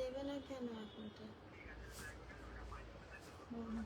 দেবে না কেন আপনারটা? ঠিক আছে। না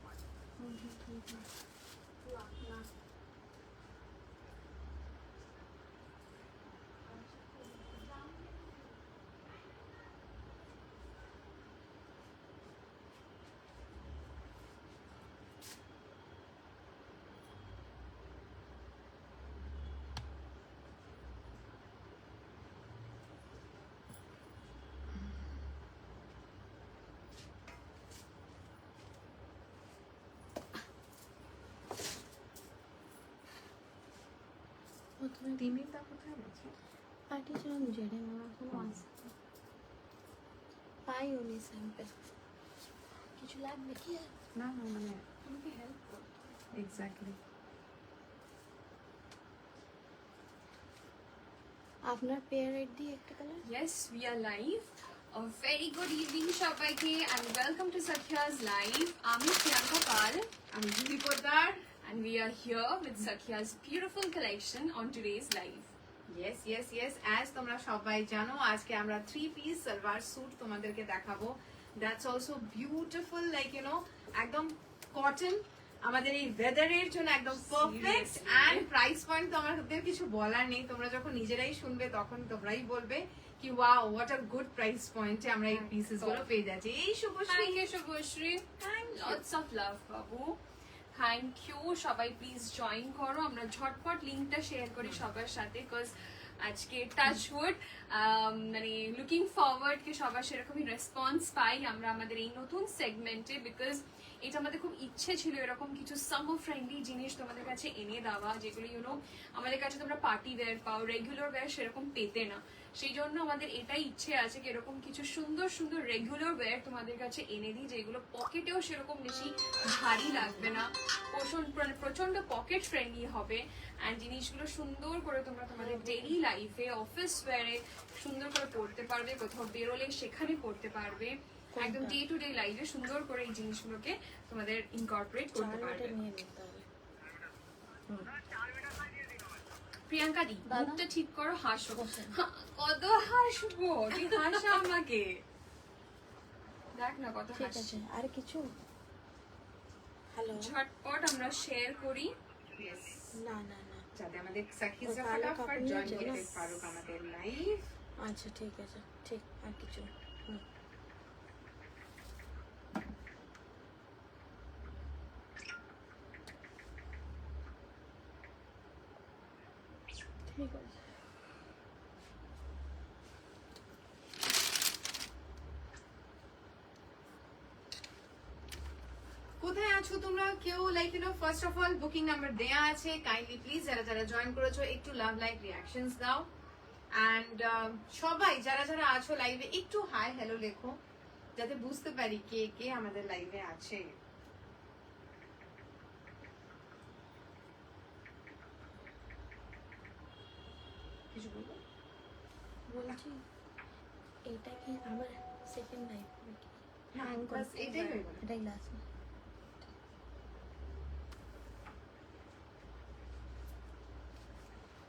তিমিটা কোথায় আছে? পাঠিয়েছিলাম জেডে মামা, এখনো আসে পাইওনি স্যাম্পেল। কিছু লাগবে কি আর? না না মানে আমাকে হেল্প করো। এক্স্যাক্টলি। আপনার পেয়ার আইডি একটা colour. Yes, we are live. A very good evening সবাইকে and welcome to Sakya's live. আমি প্রিয়াঙ্কা পাল, আমি Julie Poddar. and we are here with Sakya's beautiful collection on today's live. Yes yes yes, as তোমরা সবাই জানো আজকে আমরা 3 piece salwar suit তোমাদেরকে দেখাবো। That's also beautiful, like you know একদম কটন, আমাদের এই ওয়েদারের জন্য একদম perfect. Seriously? And price point তো আমাদের কিছু বলার নেই, তোমরা যখন নিজেরাই শুনবে তখন তোমরাই বলবে কি wow what a good price পয়েন্টে আমরা এই পিসেস গুলো পেয়ে যাচ্ছি। এই Subhashree, Thank you, Shubhashri. Lots of love, babu. Thank you. সবাই প্লিজ জয়েন করো, আমরা ঝটপট লিংকটা শেয়ার করি সবার সাথে, বিকজ আজকে টাচউড মানে লুকিং ফরওয়ার্ড কি সবার সেরকমই রেসপন্স পাই আমরা আমাদের এই নতুন সেগমেন্টে, বিকজ এটা আমাদের খুব ইচ্ছে ছিল এরকম কিছু সামার ফ্রেন্ডলি জিনিস তোমাদের কাছে এনে দেওয়া, যেগুলো ইউনো আমাদের কাছে তোমরা পার্টি ওয়্যার পাও, রেগুলার ওয়্যার সেরকম পেতে না। সেই জন্য আমাদের এটাই ইচ্ছে আছে কি এরকম কিছু সুন্দর সুন্দর রেগুলার ওয়্যার তোমাদের কাছে এনে দিই, যেগুলো পকেটেও সেরকম বেশি ভারী লাগবে না, প্রচন্ড পকেট ফ্রেন্ডলি হবে, অ্যান্ড জিনিসগুলো সুন্দর করে তোমরা তোমাদের ডেইলি লাইফে অফিস ওয়্যারে সুন্দর করে পড়তে পারবে, কোথাও বেরোলে সেখানে পড়তে পারবে, একদম ডে টু ডে লাইফে সুন্দর করে এই জিনিসগুলোকে তোমাদের ইনকর্পোরেট করতে পারবে। নিয়ে নিতে হবে। প্রিয়াঙ্কা দি মুখটা ঠিক করো, হাসো। বসেন। কত হাসবো, তুই হাসা আমাকে দেখ না কত ঠিক হাসি। আছে, আর কিছু? হ্যালো। ঝটপট আমরা শেয়ার করি। না না না, যাতে আমাদের সাকিজা ওই কালো ফটাফট কাপড় জয়েন নিয়ে করতে চলে। পারুক আমাদের লাইভ। আচ্ছা ঠিক আছে, ঠিক। আর কিছু? হুম। ঠিক আছে। কোথায় আছো তোমরা কেউ, like you know first of all booking number দেয়া আছে, কাইন্ডলি প্লিজ যারা যারা জয়েন করেছো একটু লাভ লাইক রিঅ্যাকশনস দাও। অ্যান্ড সবাই যারা যারা আছো লাইভে একটু হাই হ্যালো লেখো, যাতে বুঝতে পারি কে কে আমাদের লাইভে আছে। কিছু বলবো? বলছি এটা কি আমার সেকেন্ড লাইফ নাকি? হ্যাঁ, আমি বাস confirm এটাই হয়ে করি। গেল। এটাই লাস্ট।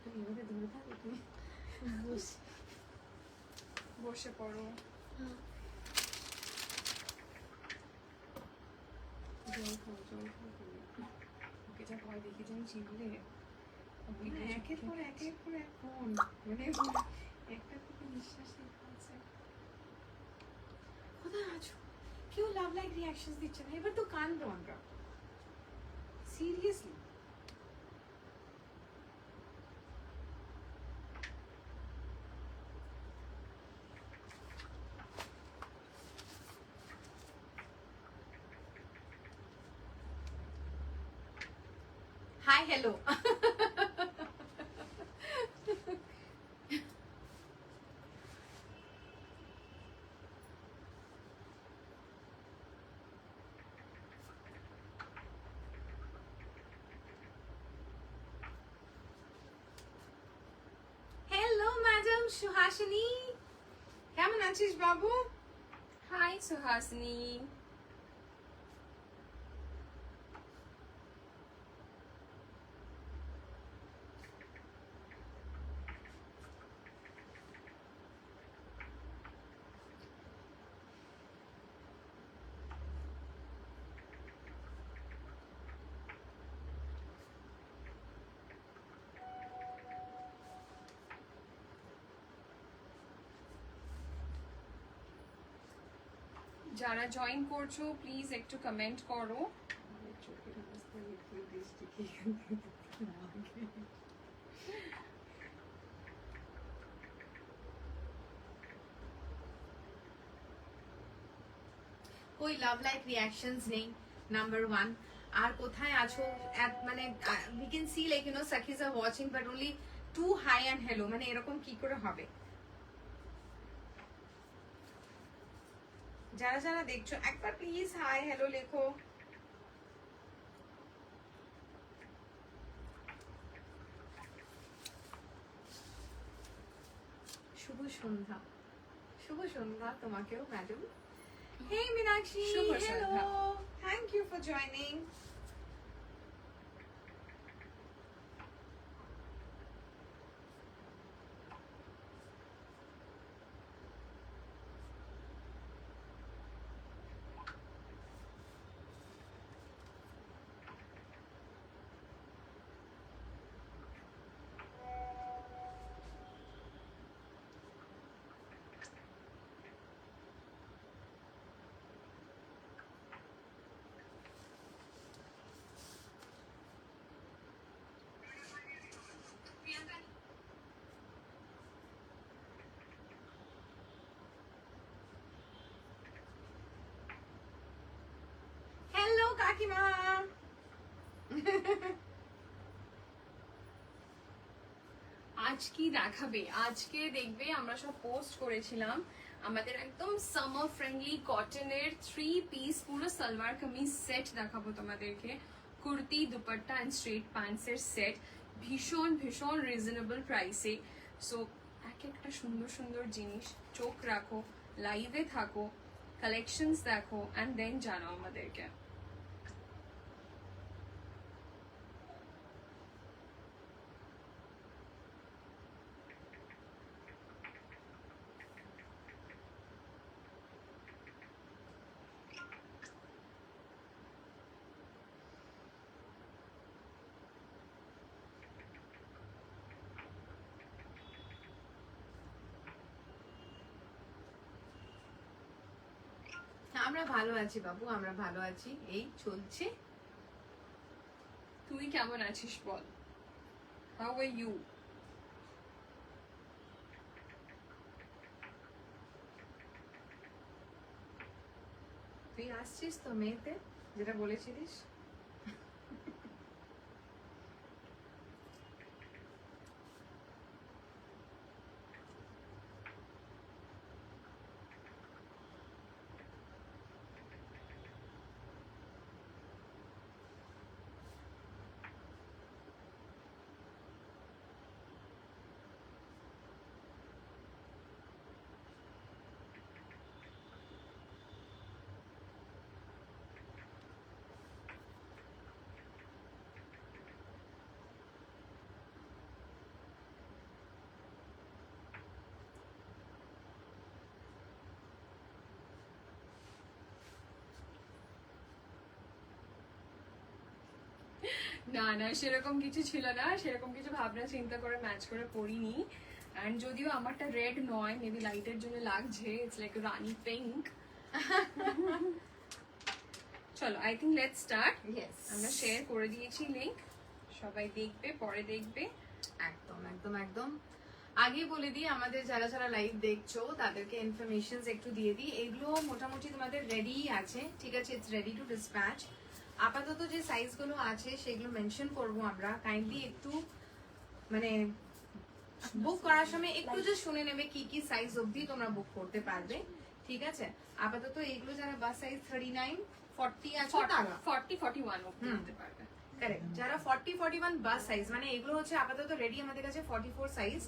তুমি এভাবে দূরে থাকো, তুমি বসে পড়ো। জল খাও জল খাও তুমি। ওকে যা ভয় দেখি যেন চিনলে মানে একের পর একের পর এক ফোন, মানে একটা থেকে নিঃশ্বাস নিতে হচ্ছে। কোথায় আছো? কেউ লাভ লাইক রিঅ্যাকশন দিচ্ছে না, এবার তো কান্দো আমরা seriously. Hi hello. Hello madam Suhasini, কেমন আছিস বাবু? হাই সুহাসিনী। যারা জয়েন করছো প্লিজ একটু কমেন্ট করো। কই লাভ লাইক রিঅ্যাকশনস নেই নাম্বার 1। আর কোথায় আছো মানে we can see like you know সাকিজ are watching but only 2 hi and hello, মানে এরকম কি করে হবে? যারা যারা দেখছো একবার প্লিজ হাই হ্যালো লেখো। শুভ সন্ধ্যা, শুভ সন্ধ্যা তোমাকেও ম্যাডাম। Hey Meenakshi, শুভ hello. সন্ধ্যা। Thank you for joining. Hello কাকিমা। আজ কি দেখাবে? আজকে দেখবে আমরা সব পোস্ট করেছিলাম আমাদের একদম সামার ফ্রেন্ডলি কটনের 3 পিস পুরো সালোয়ার কামিজ সেট দেখাবো তোমাদেরকে। Kurti, dupatta and straight pants এর সেট, ভীষণ ভীষণ রিজনেবল প্রাইসে। সো এক একটা সুন্দর সুন্দর জিনিস, চোখ রাখো, লাইভে থাকো, কালেকশনস দেখো এন্ড দেন জানাও আমাদেরকে। আমরা ভালো আছি বাবু, আমরা ভালো আছি, এই চলছে। তুই কেমন আছিস বল? How are you? তুই আসছিস তো মেয়েতে, যেটা বলেছিলিস? না না, সেরকম কিছু ছিল না, সেরকম কিছু ভাবনা চিন্তা করে ম্যাচ করে পড়িনি। এন্ড যদিও আমারটা রেড নয়, মেবি লাইটের জন্য লাগছে, ইটস লাইক রানি পিঙ্ক। চলো, I think let's start. Yes, আমরা শেয়ার করে দিয়েছি লিংক, সবাই দেখবে, পরে দেখবে। একদম একদম একদম। আগে বলে দিই, আমাদের যারা যারা লাইভ দেখছো তাদেরকে ইনফরমেশন একটু দিয়ে দিই। এগুলো মোটামুটি তোমাদের রেডি আছে, ঠিক আছে? It's ready to dispatch. আপাতত যে সাইজ গুলো আছে সেগুলো মেনশন করব আমরা। কাইন্ডলি একটু মানে বুক করার সময় একটু যে শুনে নেবে কি কি সাইজ অবধি তোমরা বুক করতে পারবে, ঠিক আছে? আপাতত এগুলো যারা বাস সাইজ 39 40 আছে তারা 40 41 অবধি নিতে পারবে। কারেক্ট। যারা 40 41 বাস সাইজ, মানে এগুলো হচ্ছে আপাতত রেডি আমাদের কাছে 44 সাইজ,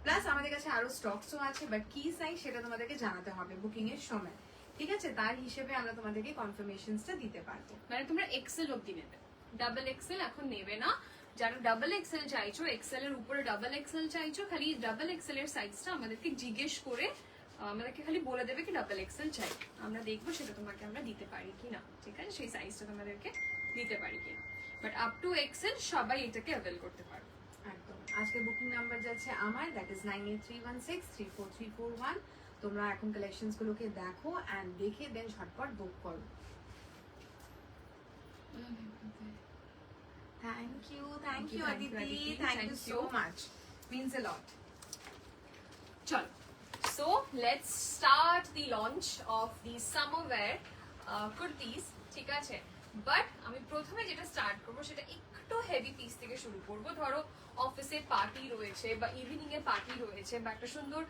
প্লাস আমাদের কাছে আরো স্টকসও আছে, বাট কি সাইজ সেটা তোমাদেরকে জানাতে হবে বুকিং এর সময়, ঠিক আছে? তার হিসেবে আমরা তোমাদেরকে কনফার্মেশনসটা দিতে পারবো। মানে তোমরা এক্সেল অবধি নেবে, ডাবল এক্সেল এখন নেবে না। যারা ডাবল এক্সেল চাইছো, এক্সেল এর উপরে ডাবল এক্সেল চাইছো, খালি ডাবল এক্সেল এর সাইজটা আমাদেরকে জিজ্ঞেস করে আমাদেরকে খালি বলে দেবে কি ডাবল এক্সেল চাই, আমরা দেখবো সেটা তোমাকে আমরা দিতে পারি কিনা, ঠিক আছে? সেই সাইজটা তোমাদেরকে দিতে পারি কিনা। বাট আপ টু এক্সেল সবাই এটাকে অ্যাভেল করতে পারবে। একদম। আজকে বুকিং নাম্বার যাচ্ছে আমার, দ্যাট ইজ 9831634341। তোমরা এখন কালেকশনস গুলোকে দেখো অ্যান্ড দেখে দেন ঝটপট বুক করো। Thank you Aditi, thank you so much, means a lot. চলো, so let's start the launch of the summer wear kurtis, ঠিক আছে? বাট আমি প্রথমে যেটা স্টার্ট করবো সেটা একটু হেভি পিস থেকে শুরু করব। ধরো অফিসে পার্টি রয়েছে বা ইভিনিং এ পার্টি রয়েছে বা একটা সুন্দর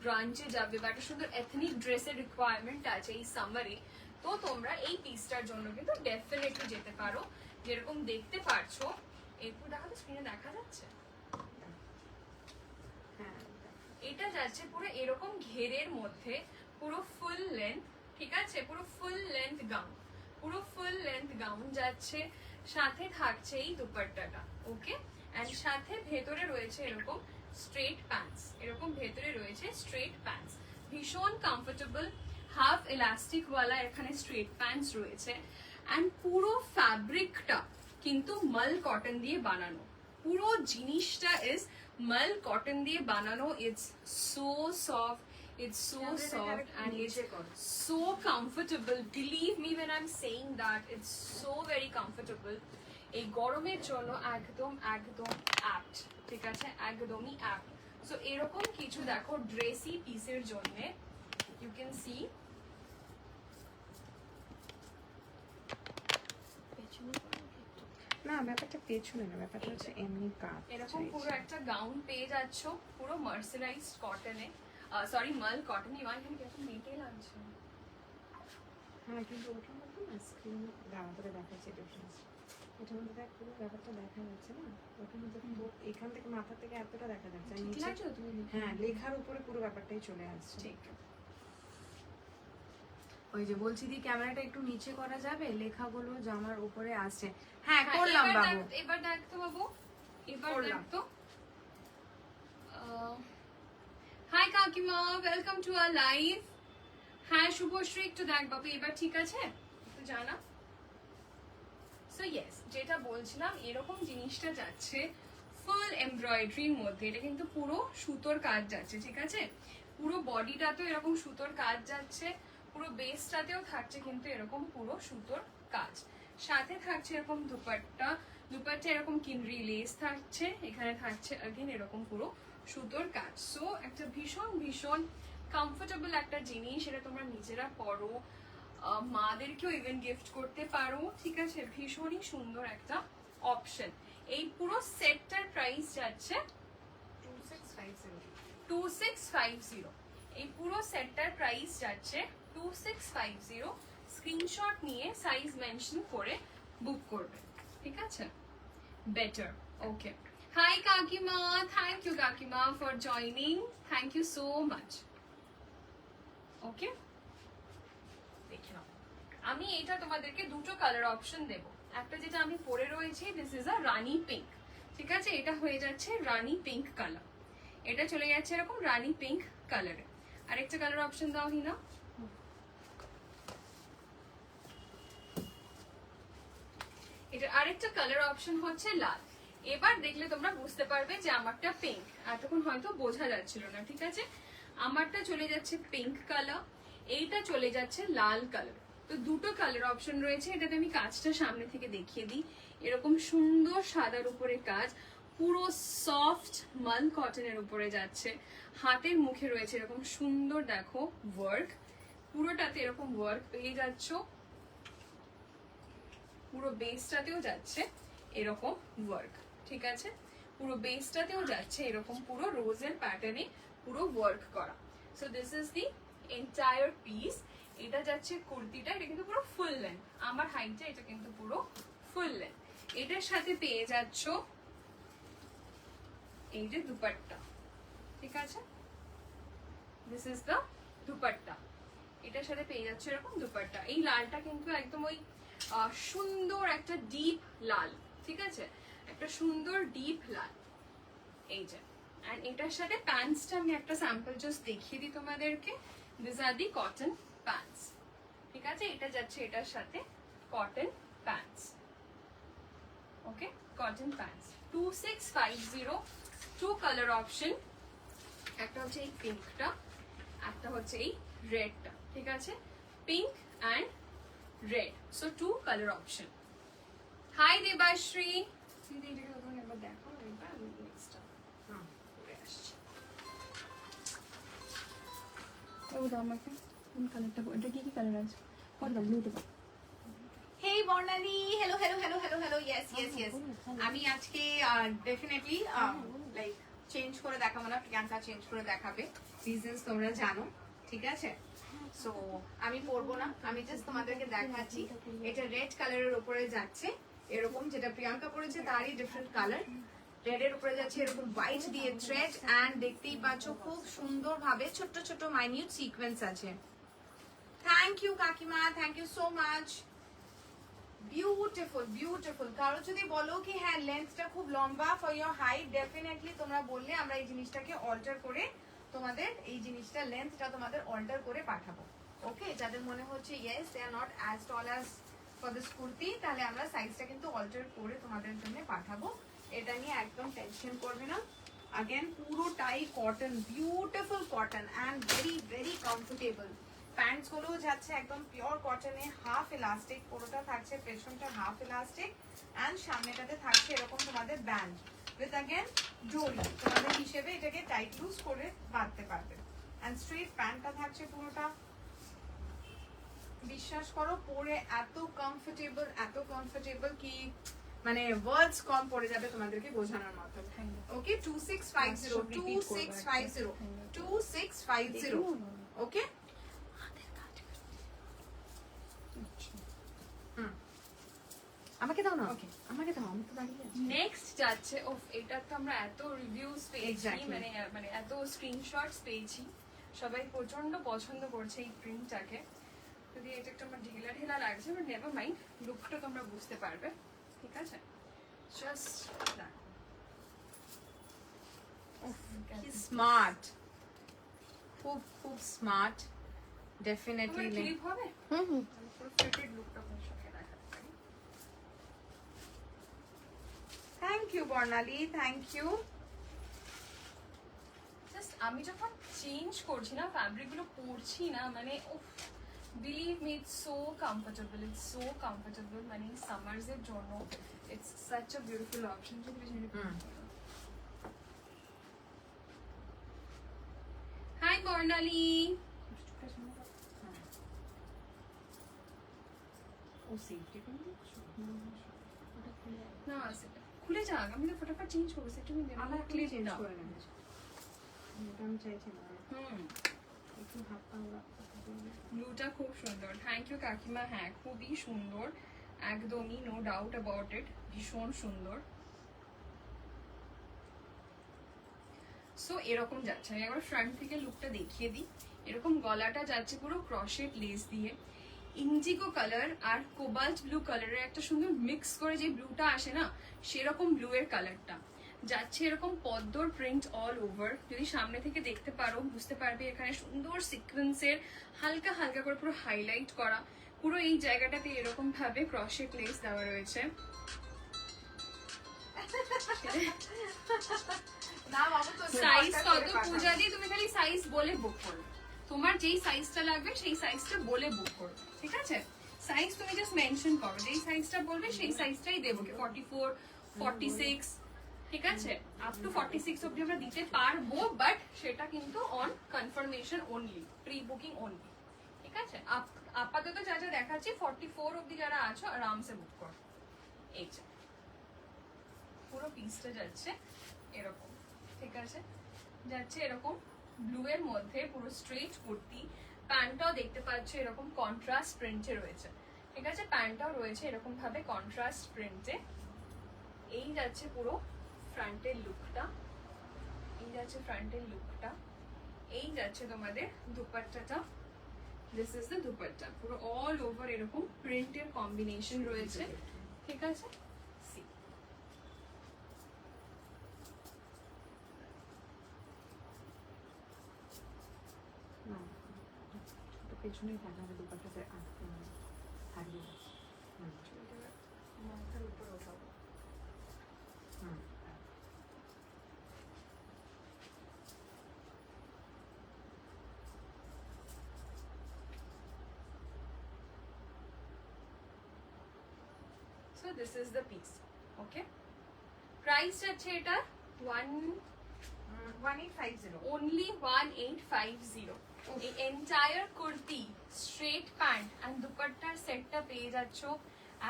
ব্রাঞ্চে যাবে বা একটা সুন্দর এথনিক ড্রেসের রিকোয়ারমেন্ট আছে এই সামারে, তো তোমরা এই পিসটার জন্য কিন্তু ডেফিনেটলি যেতে পারো। যেরকম দেখতে পারছো, একটু দেখা তো স্ক্রিনে দেখা যাচ্ছে, এটা যাচ্ছে পুরো এরকম ঘেরের মধ্যে, পুরো ফুল লেন্থ, ঠিক আছে? পুরো ফুল লেন্থ গাউন, পুরো ফুল লেন্থ গাউন যাচ্ছে, সাথে থাকছে এই দুপাট্টাটা, ওকে? এন্ড সাথে ভেতরে রয়েছে এরকম স্ট্রেট প্যান্টস, এরকম ভেতরে রয়েছে স্ট্রেট প্যান্টস, ভীষণ কমফোর্টেবল, হাফ ইলাস্টিক ওয়ালা এখানে স্ট্রেট প্যান্টস রয়েছে। এন্ড পুরো ফ্যাব্রিকটা কিন্তু মাল কটন দিয়ে বানানো, পুরো জিনিসটা ইজ মাল কটন দিয়ে বানানো। It's so soft, it's so soft and it's so comfortable. Believe me when I'm saying that, it's so very comfortable. এই গরমের জন্য একদম একদম অ্যাপ্ট, ঠিক আছে? একদমই অ্যাপ্ট। সো এরকম কিছু দেখো ড্রেসি পিসের জন্য ইউ ক্যান সি, না ব্যাপারটা পেছনে না, ব্যাপারটা হচ্ছে এমনি কাজ। এরকম পুরো একটা গাউন পেয়ে যাচ্ছ পুরো মার্সারাইজড কটনে, সরি মাল কটন। ইমান এখানে কিরকম মেটে লাগছে। হ্যাঁ, কিন্তু ওটার মধ্যে না স্ক্রিন দাঁড়াতে দেখাচ্ছে ডিফারেন্স। এটার মধ্যে দেখ পুরো ব্যাপারটা দেখা যাচ্ছে না, ওটার মধ্যে কিন্তু এখান থেকে মাথা থেকে এতটা দেখা যাচ্ছে, আর নিচে হ্যাঁ লেখার উপরে পুরো ব্যাপারটাই চলে আসছে। ঠিক, ওই যে বলছি দি ক্যামেরাটা একটু নিচে করা যাবে, লেখাগুলো জামার উপরে আসছে। হ্যাঁ করলাম বাবু, এবার দেখতো বাবু, এবার দেখতো। হাই কাকিমা, ওয়েলকাম টু আওয়ার লাইভ। হ্যাঁ শুভশ্রী, একটু দেখ বাবু এবার ঠিক আছে, একটু জানা। সো ইয়েস, যেটা বলছিলাম, এরকম জিনিসটা যাচ্ছে ফুল এমব্রয়ডারির মধ্যে, এটা কিন্তু পুরো সুতোর কাজ যাচ্ছে, ঠিক আছে? পুরো বডিটাতেও এরকম সুতোর কাজ যাচ্ছে, পুরো বেসটাতেও থাকছে কিন্তু এরকম পুরো সুতোর কাজ, সাথে থাকছে এরকম দুপাট্টা, দুপাট্টা এরকম কিনরি লেস থাকছে, এখানে থাকছে अगेन এরকম পুরো সুতোর কাজ। সো একটা ভীষণ ভীষণ কমফোর্টেবল একটা জিনিস, এটা তোমরা নিজেরা পরো, মাদেরকেও ইভেন গিফট করতে পারো, ঠিক আছে? ভীষণই সুন্দর একটা অপশন। এই পুরো সেটটার প্রাইস যাচ্ছে 2650। এই পুরো সেটটার প্রাইস যাচ্ছে 2650। স্ক্রিনশট নিয়ে সাইজ মেনশন করে বুক করবে, ঠিক আছে? Better, okay. হাই কাকিমা, থ্যাংক ইউ কাকিমা for joining, thank you so much. Okay, দেখে নাও। আমি এটা তোমাদেরকে দুটো কালার অপশন দেব। একটা যেটা আমি পরে রয়েছি, this is a Rani pink, ঠিক আছে? এটা হয়ে যাচ্ছে রানি পিঙ্ক কালার, এটা চলে যাচ্ছে এরকম রানি পিঙ্ক কালারে। আরেকটা কালার অপশন দাও হিনা। এটা আরেকটা কালার অপশন হচ্ছে লাল। এবার দেখলে তোমরা বুঝতে পারবে যে আমারটা পিঙ্ক, এতক্ষণ হয়তো বোঝা যাচ্ছিল না, ঠিক আছে? আমারটা চলে যাচ্ছে পিঙ্ক কালার, এইটা চলে যাচ্ছে লাল কালার। তো দুটো কালার অপশন রয়েছে। এটাতে আমি কাজটা সামনে থেকে দেখিয়ে দিই। এরকম সুন্দর সাদার উপরে কাজ, পুরো সফট মাল কটনের উপরে যাচ্ছে, হাতের মুখে রয়েছে এরকম সুন্দর দেখো ওয়ার্ক, পুরোটাতে এরকম ওয়ার্ক পেয়ে যাচ্ছ, পুরো বেসটাতেও যাচ্ছে এরকম ওয়ার্ক, ঠিক আছে? পুরো বেসটাতেও যাচ্ছে এরকম পুরো রোজের প্যাটার্নে পুরো ওয়ার্ক করা। So this is the entire piece. এটা যাচ্ছে কুর্তিটা, এটা কিন্তু পুরো ফুল লেন্থ, আমার হাইটে এটা কিন্তু পুরো ফুল লেন্থ। এটার সাথে পেয়ে যাচ্ছ এই যে দুপাট্টা, ঠিক আছে? দিস ইজ দ্য দুপাট্টা, এটার সাথে পেয়ে যাচ্ছে এরকম দুপাট্টা। এই লালটা কিন্তু একদম ওই সুন্দর একটা ডিপ লাল, ঠিক আছে? একটা সুন্দর ডিপ লাল, এই যে। এন্ড এটার সাথে প্যান্টসটা আমি একটা স্যাম্পল জাস্ট দেখিয়ে দিই তোমাদেরকে। This are the cotton pants, ঠিক আছে? এটা যাচ্ছে এটার সাথে cotton pants, okay? Cotton pants 2650, two colour option, একটা হচ্ছে এই পিঙ্কটা, একটা হচ্ছে এই রেডটা, ঠিক আছে, pink and red. So 2 colour option. Hi Debashree, দিদি এটাকে তখন একবার দেখো, একবার নেক্সটটা পরে আসছি। ও দাও আমাকে কোন কালারটা, এটা কি কি কালার আছে, কত দাম ব্লুটা দাও। Hey Barnali, hello hello hello hello hello, yes yes yes. আমি আজকে ডেফিনেটলি লাইক চেঞ্জ করে দেখাবো না, প্রিয়াঙ্কা চেঞ্জ করে দেখাবে, রিজনস তোমরা জানো, ঠিক আছে? সো আমি পরবো না, আমি জাস্ট তোমাদেরকে দেখাচ্ছি। এটা রেড কালারের উপরে যাচ্ছে এরকম, যেটা প্রিয়াঙ্কা পরেছে তারই ডিফারেন্ট কালার। রেড এর উপরে যাচ্ছে এরকম হোয়াইট দিয়ে থ্রেড, এন্ড দেখতেই পাচ্ছ খুব সুন্দর ভাবে ছোট ছোট মাইনিউট সিকোয়েন্স আছে। থ্যাংক ইউ কাকিমা, thank you so much. Beautiful beautiful. কারো যদি বলো কি হ্যাঁ লেন্থটা খুব লম্বা ফর ইয়োর হাইট, ডেফিনেটলি তোমরা বললে আমরা এই জিনিসটাকে অল্টার করে তোমাদের এই জিনিসটা লেন্থটা তোমাদের অল্টার করে পাঠাবো। ওকে, যাদের মনে হচ্ছে yes they are not as tall as for this kurti, তাহলে আমরা সাইজটা কিন্তু অল্টার করে তোমাদের জন্য পাঠাবো। এটা নিয়ে একদম টেনশন করবে না। अगेन পুরোটাই cotton, beautiful cotton and very very comfortable. Pants গুলো যাচ্ছে একদম পিওর কটনে, হাফ ইলাস্টিক পুরোটা থাকছে, পেছনটা হাফ ইলাস্টিক এন্ড সামনেটাতে থাকছে এরকম তোমাদের ব্যান্ড উইথ अगेन ডোরি, তোমাদের হিসেবে এটাকে টাইট লুজ করে বাঁধতে পারবে। এন্ড স্ট্রেট প্যান্টটা থাকছে পুরোটা, বিশ্বাস করো পরে এত কমফোর্টেবল কি মানে ওয়ার্ডস কম পড়ে যাবে তোমাদেরকে বোঝানোর মতো। ওকে 2650 2650 2650 ওকে। আমাকে দাও না, ওকে আমাকে দাও, আমি তো দাঁড়িয়ে আছি। নেক্সট যাচ্ছে, ওফ এটা তো আমরা এত রিভিউজ পেয়েছি, Exactly. মানে এত স্ক্রিনশটস পেয়েছি, সবাই প্রচন্ড পছন্দ করছে এই প্রিন্টটাকে। যদি এটা একটু আমার ঢিলা ঢিলা লাগছে, বাট নেভার মাইন্ড, লুকটা তোমরা বুঝতে পারবে, ঠিক আছে? জাস্ট কি স্মার্ট, খুব খুব স্মার্ট ডেফিনেটলি। ক্লিপ হবে পুরো ফিটেড লুকটা আপনার সাথে দেখাতে পারি। Thank you Barnali, thank you. Just আমি যখন চেঞ্জ করছি না, ফ্যাব্রিক গুলো পরছি না, মানে উফ, believe me it's so comfortable, it's so comfortable, মানে সামার্স এর জন্য it's such a beautiful option. Hi Barnali, ও সেফটি না খুলে যাক, আমি তো ফটাফট চেঞ্জ করবো, সেটা আমি আমার ক্লিপ চেঞ্জ দাও। করে নেব, এটা আমি চাইছি না একটু হাত পা ব্লুটা খুব সুন্দর, থ্যাংক ইউ কাকিমা। হ্যাঁ খুবই সুন্দর, একদমই নো ডাউট অ্যাবাউট ইট, ভীষণ সুন্দর। সো এরকম যাচ্ছে, আমি একবার ফ্রন্ট থেকে লুকটা দেখিয়ে দিই। এরকম গলাটা যাচ্ছে পুরো ক্রশেট লেস দিয়ে, ইন্ডিগো কালার আর কোবাল্ট ব্লু কালারের একটা সুন্দর মিক্স করে যে ব্লুটা আসে না, সেরকম ব্লু এর কালারটা যাচ্ছে, এরকম পদ্মর প্রিন্ট অল ওভার। যদি সামনে থেকে দেখতে পারো বুঝতে পারবে এখানে সুন্দর সিকোয়েন্সের হালকা হালকা করে পুরো হাইলাইট করা, পুরো এই জায়গাটাতে এরকম ভাবে ক্রশেট লেস দেওয়া রয়েছে। না বাবু তো সাইজ কত পূজা দি, তুমি খালি সাইজ বলে বুক করবে, তোমার যেই সাইজটা লাগবে সেই সাইজটা বলে বুক করবে, ঠিক আছে? সাইজ তুমি জাস্ট মেনশন করো, যেই সাইজটা বলবে সেই সাইজটাই দেবো, 44 46, ঠিক আছে? আপ টু 46 অবধি আমরা দিতে পারবো, বাট সেটা কিন্তু on confirmation only, pre booking only, ঠিক আছে? আপাতত যা যা দেখাচ্ছি 44 অবধি যারা আছো আরামসে বুক করো। এই যে পুরো পিসটা যাচ্ছে এরকম, ঠিক আছে? যাচ্ছে এরকম ব্লু এর মধ্যে পুরো স্ট্রেট কুর্তি, প্যান্টটাও দেখতে পাচ্ছ এরকম কন্ট্রাস্ট প্রিন্টে রয়েছে, ঠিক আছে? প্যান্টটাও রয়েছে এরকম ভাবে কন্ট্রাস্ট প্রিন্টে। এই যাচ্ছে পুরো ফ্রন্টের লুকটা, এই যাচ্ছে ফ্রন্টের লুকটা, এই যাচ্ছে তোমাদের দুপাট্টাটা, দিস ইজ দ্য দুপাট্টা, পুরো অল ওভার এরকম প্রিন্টের কম্বিনেশন রয়েছে, ঠিক আছে? পেছনেই থাকা হবে, দুপাটাতে হারিয়ে মাথার উপর ওঠাবো। So this is the piece. Okay, price যাচ্ছে এটা 1850 only 1850। এই entire kurti, straight pant and দুপাট্টার সেটটা পেয়ে যাচ্ছ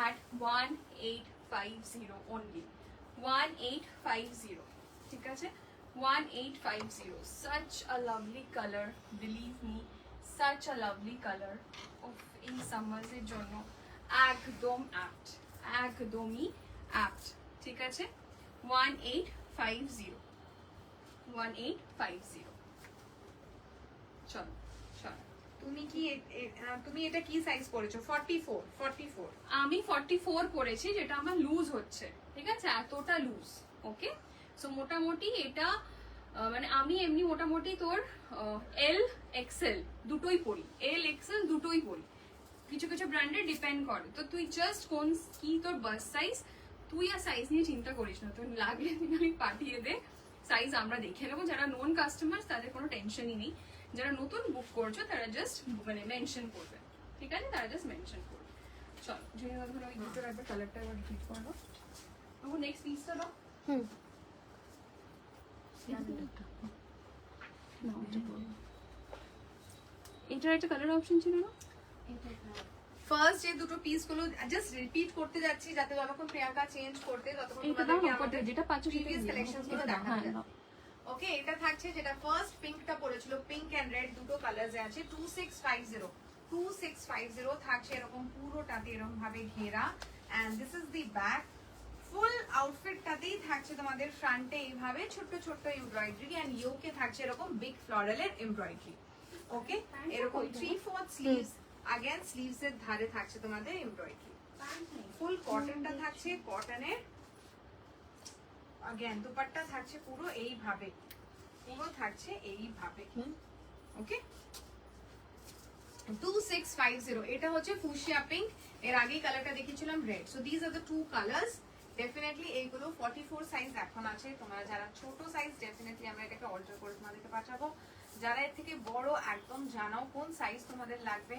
at 1850 only, 1850। ঠিক আছে, 1850। such a lovely color, believe me, such a lovely color of এই সামার্স এর জন্য একদম অ্যাপ্ট, একদমই অ্যাপ্ট। ঠিক আছে, 1850, 1850। চলো চলো, তুমি এটা কি সাইজ পরেছো? 44 44 আমি 44 পরেছি, যেটা আমার লুজ হচ্ছে। ঠিক আছে, এতটা লুজ। ওকে, সো মোটামুটি এটা মানে আমি এমনি মোটামুটি তোর এল এক্সেল দুটোই পরি, এল এক্সেল দুটোই পরি, কিছু কিছু ব্র্যান্ডে ডিপেন্ড করে। তো তুই জাস্ট কোন কি তোর বাস সাইজ, তুই আর সাইজ নিয়ে চিন্তা করিস না, তোর লাগলে তুই আমি পাঠিয়ে দে, সাইজ আমরা দেখে নেবো। যারা নোন কাস্টমার তাদের কোনো টেনশনই নেই, যারা নতুন বুক করছো তারা জাস্ট মানে মেনশন করবে। ঠিক আছে, তারা জাস্ট মেনশন করবে। চলো, যদি ধরো ওই দুটোর একবার কালারটা একবার রিপিট করবো। ও নেক্সট পিসটা দাও। হুম এটার একটা কালার অপশন ছিল না? ফার্স্ট যে দুটো পিস গুলো জাস্ট রিপিট করতে যাচ্ছি, যাতে যতক্ষণ প্রিয়াঙ্কা চেঞ্জ করতে ততক্ষণ এইটা দাও, তোমাদেরকে উপর দিয়ে আমাদের যেটা পাচ্ছ সেটা প্রিভিয়াস কালেকশনস গুলো দাও। দেখানো হ্যাঁ যায়। দাও। ওকে, এটা থাকছে যেটা ফার্স্ট পিঙ্কটা পড়েছিল, পিঙ্ক এন্ড রেড দুটো কালার্স আছে, 2650 2650 থাকছে এরকম পুরোটাতে এরকম ভাবে ঘেরা। And this is the back. Full আউটফিটটাতেই থাকছে তোমাদের ফ্রন্টে এইভাবে ছোট্ট ছোট্ট এমব্রয়ডারি এন্ড ইয়োকে থাকছে এরকম বিগ ফ্লোরালের এমব্রয়ডারি। ওকে, এরকম 3/4 স্লিভস, अगेन স্লিভস এর ধারে থাকছে তোমাদের এমব্রয়ডারি। ফুল কটনটা থাকছে কটনের। अगेन দুপাট্টা থাকছে পুরো এইভাবে, পুরো থাকছে এইভাবে। ওকে, 2650। এটা হচ্ছে ফুশিয়া পিঙ্ক, এর আগে কালারটা দেখিয়েছিলাম red. So this are the two colours. Definitely এইগুলো 44 সাইজ এখন আছে। তোমরা যারা ছোট সাইজ ডেফিনেটলি আমরা এটাকে অল্টার করে তোমাদেরকে পাঠাবো। যারা এর থেকে বড় একদম জানাও কোন সাইজ তোমাদের লাগবে,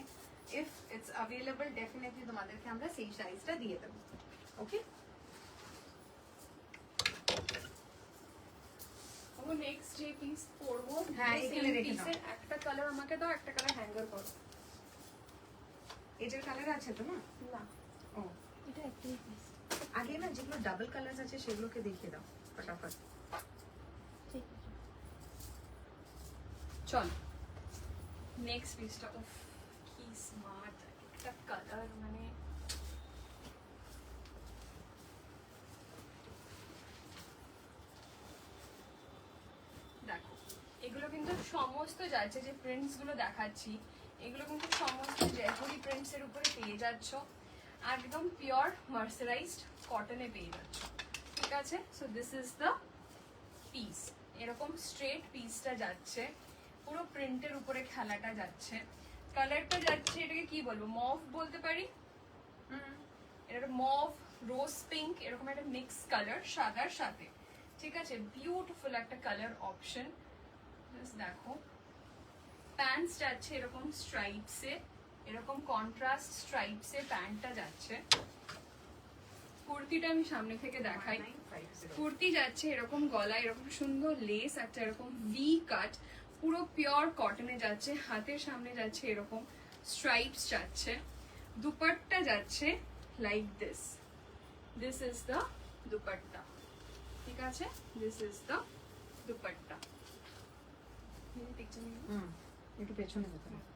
ইফ ইটস অ্যাভেলেবল ডেফিনেটলি তোমাদেরকে আমরা সেই সাইজটা দিয়ে দেবো। ওকে, ও নেক্সট যে পিস পরবো, হ্যাঁ, সেই এখানে রেখে দাও। পিসের একটা কালার আমাকে দাও, একটা কালার হ্যাঙ্গার করো। এটার কালার আছে তো না? না, ও, এটা একটাই পিস। আগে না যেগুলো ডাবল কালার আছে সেগুলোকে দেখিয়ে দাও ফটাফট। ঠিক আছে। চল নেক্সট পিসটা। উফ কি স্মার্ট একটা কালার, মানে দেখো এগুলো কিন্তু সমস্ত যাচ্ছে, যে প্রিন্টস গুলো দেখাচ্ছি এগুলো কিন্তু সমস্ত জয়পুরি প্রিন্টস এর উপরে পেয়ে যাচ্ছ, একদম পিওর মার্সারাইজড কটনে পেয়ে যাচ্ছ। ঠিক আছে, so this is the piece. এরকম স্ট্রেট পিসটা যাচ্ছে, পুরো প্রিন্টের উপরে খেলাটা যাচ্ছে, কালারটা যাচ্ছে এটাকে কি বলবো, মভ বলতে পারি। এটা মভ রোজ পিঙ্ক এরকম একটা মিক্স কালার সাদার সাথে। ঠিক আছে, বিউটিফুল একটা কালার অপশন। দেখো প্যান্টস যাচ্ছে এরকম স্ট্রাইপসে, এরকম কন্ট্রাস্ট স্ট্রাইপসে প্যান্টটা যাচ্ছে। কুর্তিটা আমি সামনে থেকে দেখাই। 1950। কুর্তি যাচ্ছে এরকম গলায় এরকম সুন্দর লেস, একটা এরকম ভি কাট, পুরো পিওর কটনে যাচ্ছে, হাতের সামনে যাচ্ছে এরকম স্ট্রাইপস যাচ্ছে। দুপাট্টা যাচ্ছে like this, this is the dupatta. ঠিক আছে, this is the dupatta. Picture নিয়ে একটু পেছনে যেতে হবে।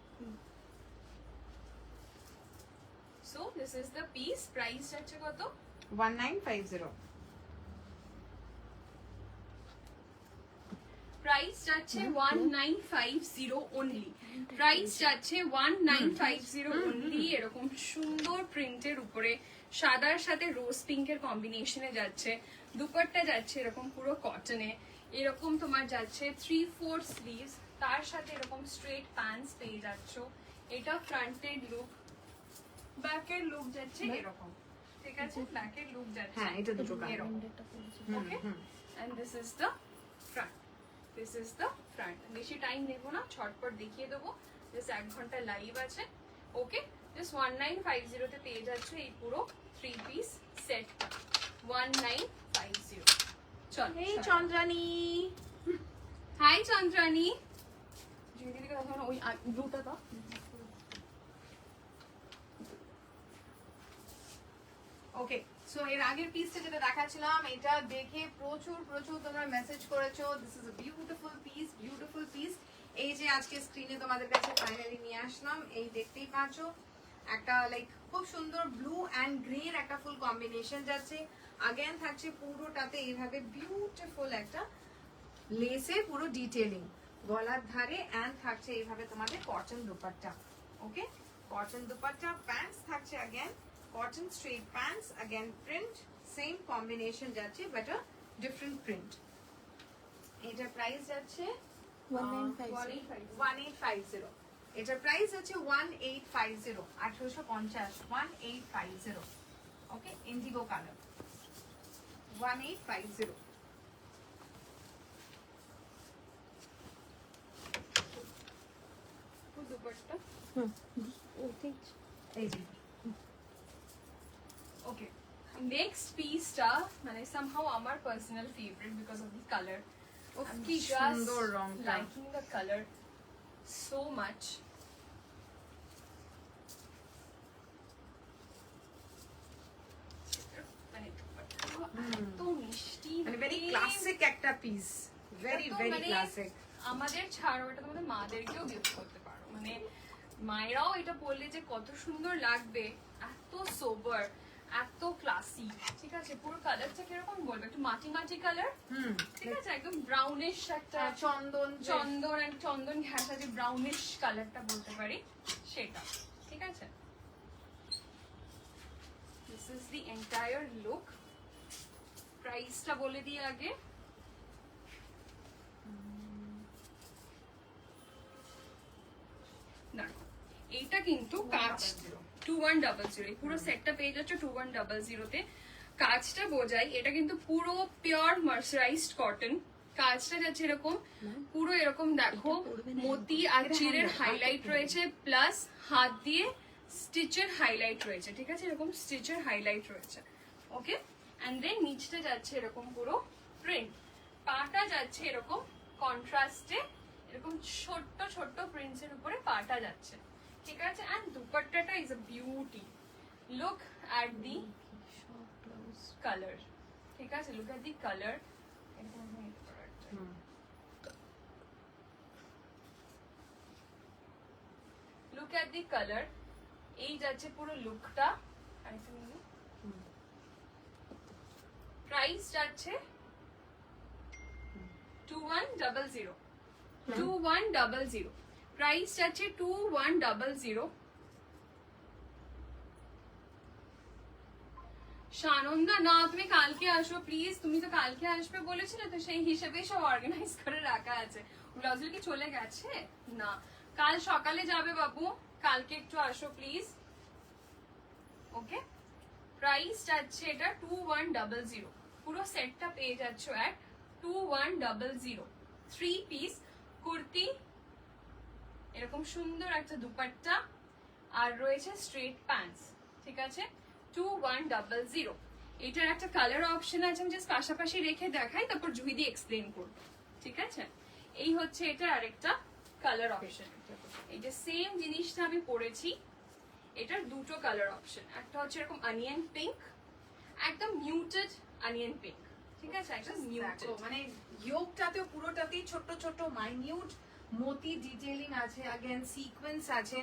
So this is the piece. Price যাচ্ছে কত? 1950। প্রাইস যাচ্ছে 1950 অনলি। প্রাইস যাচ্ছে 1950 অনলি। এরকম সুন্দর প্রিন্টের উপরে সাদার সাথে রোজ পিঙ্কের কম্বিনেশনে যাচ্ছে। দুপাট্টা যাচ্ছে এরকম পুরো কটনে, এরকম তোমার যাচ্ছে 3/4 স্লিভস, তার সাথে এরকম স্ট্রেট প্যান্টস পেয়ে যাচ্ছ। এটা ফ্রন্টের লুক, ব্যাকের লুক যাচ্ছে এরকম। ঠিক আছে, ব্যাকের লুক যাচ্ছে হ্যাঁ, এটা দুটো কালার। এরকম। ব্র্যান্ডেডটা পড়েছে। Okay, and this is the front. This is the front. বেশি টাইম নেব না, ছটপট দেখিয়ে দেবো। জাস্ট 1 ঘন্টা লাইভ আছে। ওকে, জাস্ট 1950 তে পেয়ে যাচ্ছে এই পুরো 3 পিস সেট 1950 চল এই চন্দ্রানী, হাই চন্দ্রানী দিদিকে দেখো না ওই ব্লুটা দাও ওকে সো এর আগের পিসটা যেটা দেখাচ্ছিলাম এটা দেখে প্রচুর প্রচুর তোমরা মেসেজ করেছো, this is a beautiful piece. এই যে আজকে স্ক্রিনে তোমাদের কাছে ফাইনালি নিয়ে আসলাম, এই দেখতেই পাচ্ছো একটা লাইক খুব সুন্দর ব্লু অ্যান্ড গ্রিন একটা ফুল কম্বিনেশন যাচ্ছে। আগেন থাকছে পুরোটাতে এইভাবে বিউটিফুল একটা লেসের পুরো ডিটেইলিং গলার ধারে, অ্যান্ড থাকছে এইভাবে তোমাদের কটন দুপাট্টা। ওকে, কটন দুপাট্টা, প্যান্টস থাকছে again cotton straight pants, again print same combination যাচ্ছে বাট আ ডিফারেন্ট প্রিন্ট। এটার প্রাইস যাচ্ছে 1850। এটার প্রাইস আছে 1850, 1850, 1850। ওকে, ইন্ডিগো কালার 1850। দুপাট্টা এই যে ওকে নেক্সট পিসটা মানে সামহাউ আমার personal favourite because of the colour কি সুন্দর রংটা, liking the colour so much. মানে এত মিষ্টি, মানে ভেরি ক্লাসিক একটা পিস, ভেরি ভেরি ক্লাসিক। আমাদের ছাড়ো, এটা তোমাদের মাদেরকেও গিফট করতে পারো, মানে মায়েরাও এটা বললে যে কত সুন্দর লাগবে, এত সোবার, এত ক্লাসি। ঠিক আছে, পুরো কালারটা কিরকম বলবো, একটু মাটি মাটি কালার, ঠিক আছে, একদম ব্রাউনিশ একটা চন্দন চন্দন and চন্দন ঘাসা যে ব্রাউনিশ কালারটা বলতে পারি সেটা। ঠিক আছে, this is the entire look. প্রাইসটা বলে দিই আগে, না এইটা কিন্তু কাজ 2100, এই পুরো সেটটা পেয়ে যাচ্ছে 2100 তে। কাজটা বোঝাই, এটা কিন্তু পুরো পিওর মার্সারাইজড কটন, কাজটা যাচ্ছে এরকম পুরো এরকম দেখো মতি আর চিরের হাইলাইট রয়েছে, প্লাস হাত দিয়ে স্টিচের হাইলাইট রয়েছে। ঠিক আছে, এরকম স্টিচের হাইলাইট রয়েছে। ওকে, এন্ড দেন নিচটা যাচ্ছে এরকম পুরো প্রিন্ট, পাটা যাচ্ছে এরকম কন্ট্রাস্টে, এরকম ছোট্ট ছোট্ট প্রিন্টস এর উপরে পাটা যাচ্ছে। ঠিক আছে, এন্ড দুপাট্টাটা is a beauty. Look at the colour. ঠিক আছে, look at the colour. Look at the colour, এই যাচ্ছে পুরো লুকটা। প্রাইস যাচ্ছে 2100, 2100 প্রাইস যাচ্ছে 2100। সানন্দা, না তুমি কালকে আসো প্লিজ, তুমি তো কালকে আসবে বলেছিলে, তো সেই হিসেবে সব অর্গানাইজ করে রাখা আছে। ব্লাউজের কি চলে গেছে? না, কাল সকালে যাবে বাবু, কালকে একটু আসো প্লিজ। ওকে, প্রাইস যাচ্ছে এটা 2100, পুরো সেটটা পেয়ে যাচ্ছ এট 2100। 3 পিস কুর্তি, এরকম সুন্দর একটা দুপাট্টা, আর রয়েছে স্ট্রেট প্যান্টস। ঠিক আছে, 2100। এটার একটা কালার অপশন আছে, আমি জাস্ট পাশাপাশি রেখে দেখাই, তারপর জুই দিয়ে এক্সপ্লেন করবো। ঠিক আছে, এই হচ্ছে এটার আরেকটা কালার অপশন। এই যে সেম জিনিসটা আমি পরেছি, এটার দুটো কালার অপশন, একটা হচ্ছে এরকম অনিয়ন পিঙ্ক, একদম মিউটেড অনিয়ন পিঙ্ক। ঠিক আছে, একদম মিউটেড, মানে ইয়োগটাতেও পুরোটাতেই ছোট ছোট মাইনিউট মতি ডিটেইলিং আছে, अगेन সিকোয়েন্স আছে।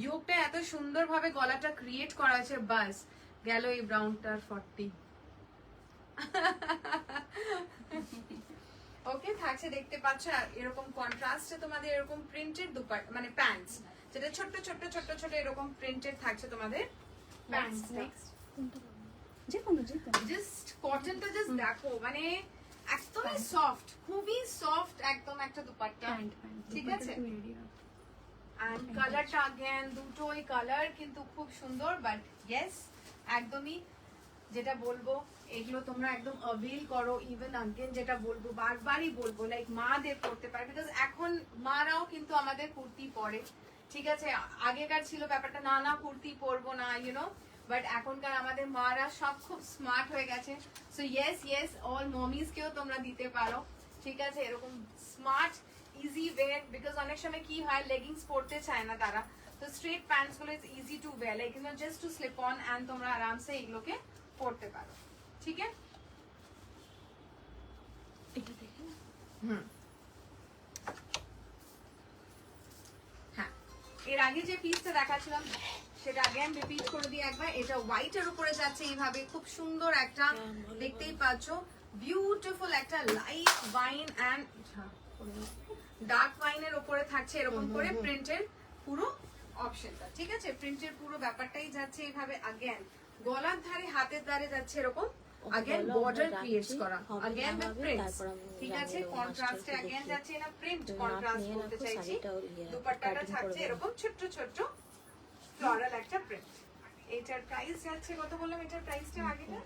ইয়োগটা এত সুন্দরভাবে গলাটা ক্রিয়েট করা আছে, বাস গেল এই ব্রাউনটার 40। ওকে, থাকছে দেখতে পাচ্ছ এরকম কন্ট্রাস্টে তোমাদের এরকম প্রিন্টেড দুপাট্টা, মানে প্যান্টস, যেটা ছোট ছোট ছোট ছোট এরকম প্রিন্টেড থাকছে তোমাদের প্যান্টস। নেক্সট যে কোনো জাস্ট কটনটা জাস্ট দেখো, মানে একদমই সফট, খুবই সফট একদম একটা দুপাট্টা। ঠিক আছে, আর কালারটা अगेन দুটোই কালার কিন্তু খুব সুন্দর, বাট ইয়েস একদমই যেটা বলবো এগুলো তোমরা একদম অ্যাভেল করো। ইভেন अगेन যেটা বলবো, বারবারই বলবো, লাইক মাদের পড়তে পারে, বিকজ এখন মারাও কিন্তু আমাদের কুর্তি পরে। ঠিক আছে, আগেকার ছিল ব্যাপারটা না না কুর্তি পরবো না, ইউ নো বাট এখনকার আমাদের মারা সব খুব স্মার্ট হয়ে গেছে। সো ইয়েস অল মমিজ কেও তোমরা দিতে পারো, ঠিক আছে, এরকম স্মার্ট ইজি ওয়্যার। বিকজ অনেক সময় কি হয় লেগিংস পরতে চায় না তারা, তো স্ট্রেট প্যান্টস গুলো is easy to wear, like just to slip on and তোমরা আরামসে এগুলোকে পরতে পারো, ঠিক আছে। হ্যাঁ, এর আগে যে পিসটা দেখাচ্ছিলাম সেটা আগেন রিপিট করে দিই একবার। এটা হোয়াইট এর উপরে যাচ্ছে এইভাবে, খুব সুন্দর একটা, দেখতেই পাচ্ছ বিউটিফুল একটা লাইট ওয়াইন এন্ড ডার্ক ওয়াইনের উপরে থাকছে এরকম করে প্রিন্টের পুরো অপশনটা, ঠিক আছে। প্রিন্টের পুরো ব্যাপারটাই যাচ্ছে এইভাবে। আগেন গলার ধারে হাতের ধারে যাচ্ছে এরকম, আগেন বর্ডার ক্রিয়েট করা, আগেন উইথ প্রিন্টস, ঠিক আছে। কন্ট্রাস্টে আগেন যাচ্ছে না প্রিন্ট, কন্ট্রাস্ট করতে চাইছি। দুপাট্টাটা থাকছে এরকম ছোট ছোট ফ্লোরাল একটা প্রিন্ট। এটার প্রাইস যাচ্ছে কত বললাম, এটার প্রাইসটা আগেটা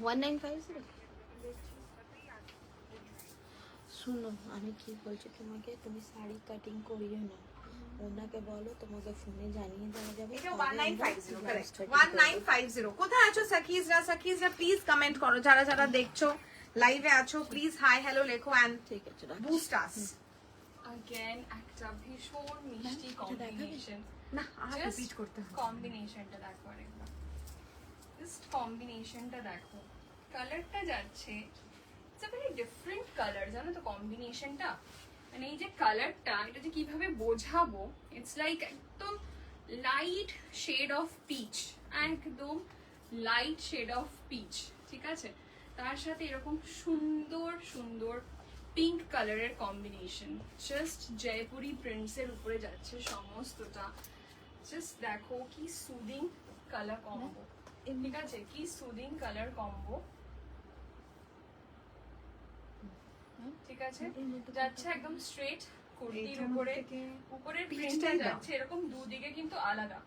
1950। শুনো আমি কি বলছি তোমাকে, তুমি শাড়ি কাটিং করিও না, ওনাকে বলো তোমাকে ফোনে জানিয়ে দেওয়া যাবে। এটা 1950, কারেক্ট 1950। কোথায় আছো সাকিজরা প্লিজ কমেন্ট করো, যারা যারা দেখছো লাইভে আছো প্লিজ হাই হ্যালো লেখো এন্ড ঠিক আছে বুস্ট আস। अगेन একটা ভীষণ মিষ্টি কম্বিনেশন। না আর রিপিট করতে হবে। কম্বিনেশনটা দেখো আরেকবার, জাস্ট কম্বিনেশনটা দেখো, কালারটা যাচ্ছে it's a very different colour, জানো তো কম্বিনেশনটা। মানে এই যে কালারটা, এটা যে কিভাবে বোঝাবো, ইটস লাইক একদম লাইট শেড অফ পিচ, একদম লাইট শেড অফ পিচ, ঠিক আছে। তার সাথে এরকম সুন্দর সুন্দর পিঙ্ক কালারের কম্বিনেশন, জাস্ট জয়পুরি প্রিন্টসের উপরে যাচ্ছে সমস্তটা। জাস্ট দেখো কি সুদিং কালার কম্বো, ঠিক আছে, কি সুদিং কালার কম্বো, ঠিক আছে। যাচ্ছে একদম স্ট্রেট কুর্তির উপরে, উপরের প্রিন্টটা যাচ্ছে এরকম দুদিকে কিন্তু আলাদা,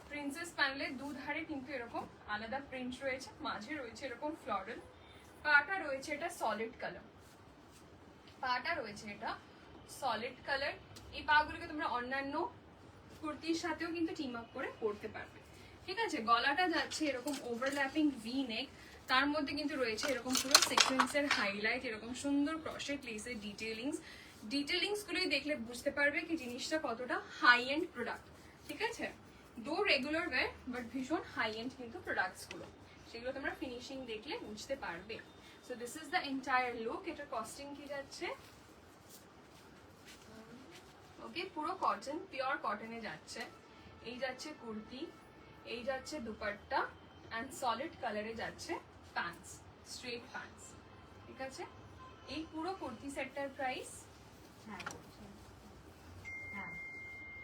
প্রিন্সেস প্যানেলের দুধারে কিন্তু এরকম আলাদা প্রিন্ট রয়েছে, মাঝে রয়েছে এরকম ফ্লোরাল, পাটা রয়েছে এটা সলিড কালার, পাটা রয়েছে এটা সলিড কালার। এই পাগুলোকে তোমরা অন্যান্য কুর্তির সাথেও কিন্তু টিম আপ করে পরতে পারবে, ঠিক আছে। গলাটা যাচ্ছে এরকম ওভারল্যাপিং ভি নেক, তার মধ্যে কিন্তু রয়েছে এরকম পুরো সিকোয়েন্সের হাইলাইট, এরকম সুন্দর ক্রশেট লেসের ডিটেলিংস গুলোই দেখলে বুঝতে পারবে কি জিনিসটা কতটা হাই এন্ড প্রোডাক্ট, ঠিক আছে। দো রেগুলার ওয়্যার বাট ভীষণ হাই এন্ড কিন্তু প্রোডাক্টস গুলো, সেগুলো তোমরা ফিনিশিং দেখলে বুঝতে পারবে। So this is the entire look. এটার কস্টিং কি যাচ্ছে, ওকে, পুরো কটন, পিওর কটনে যাচ্ছে। এই যাচ্ছে কুর্তি, এই যাচ্ছে দুপাট্টা এন্ড সলিড কালারে যাচ্ছে প্যান্টস, স্ট্রেট প্যান্টস, ঠিক আছে। এই পুরো কুর্তি সেটটার প্রাইস হ্যাঁ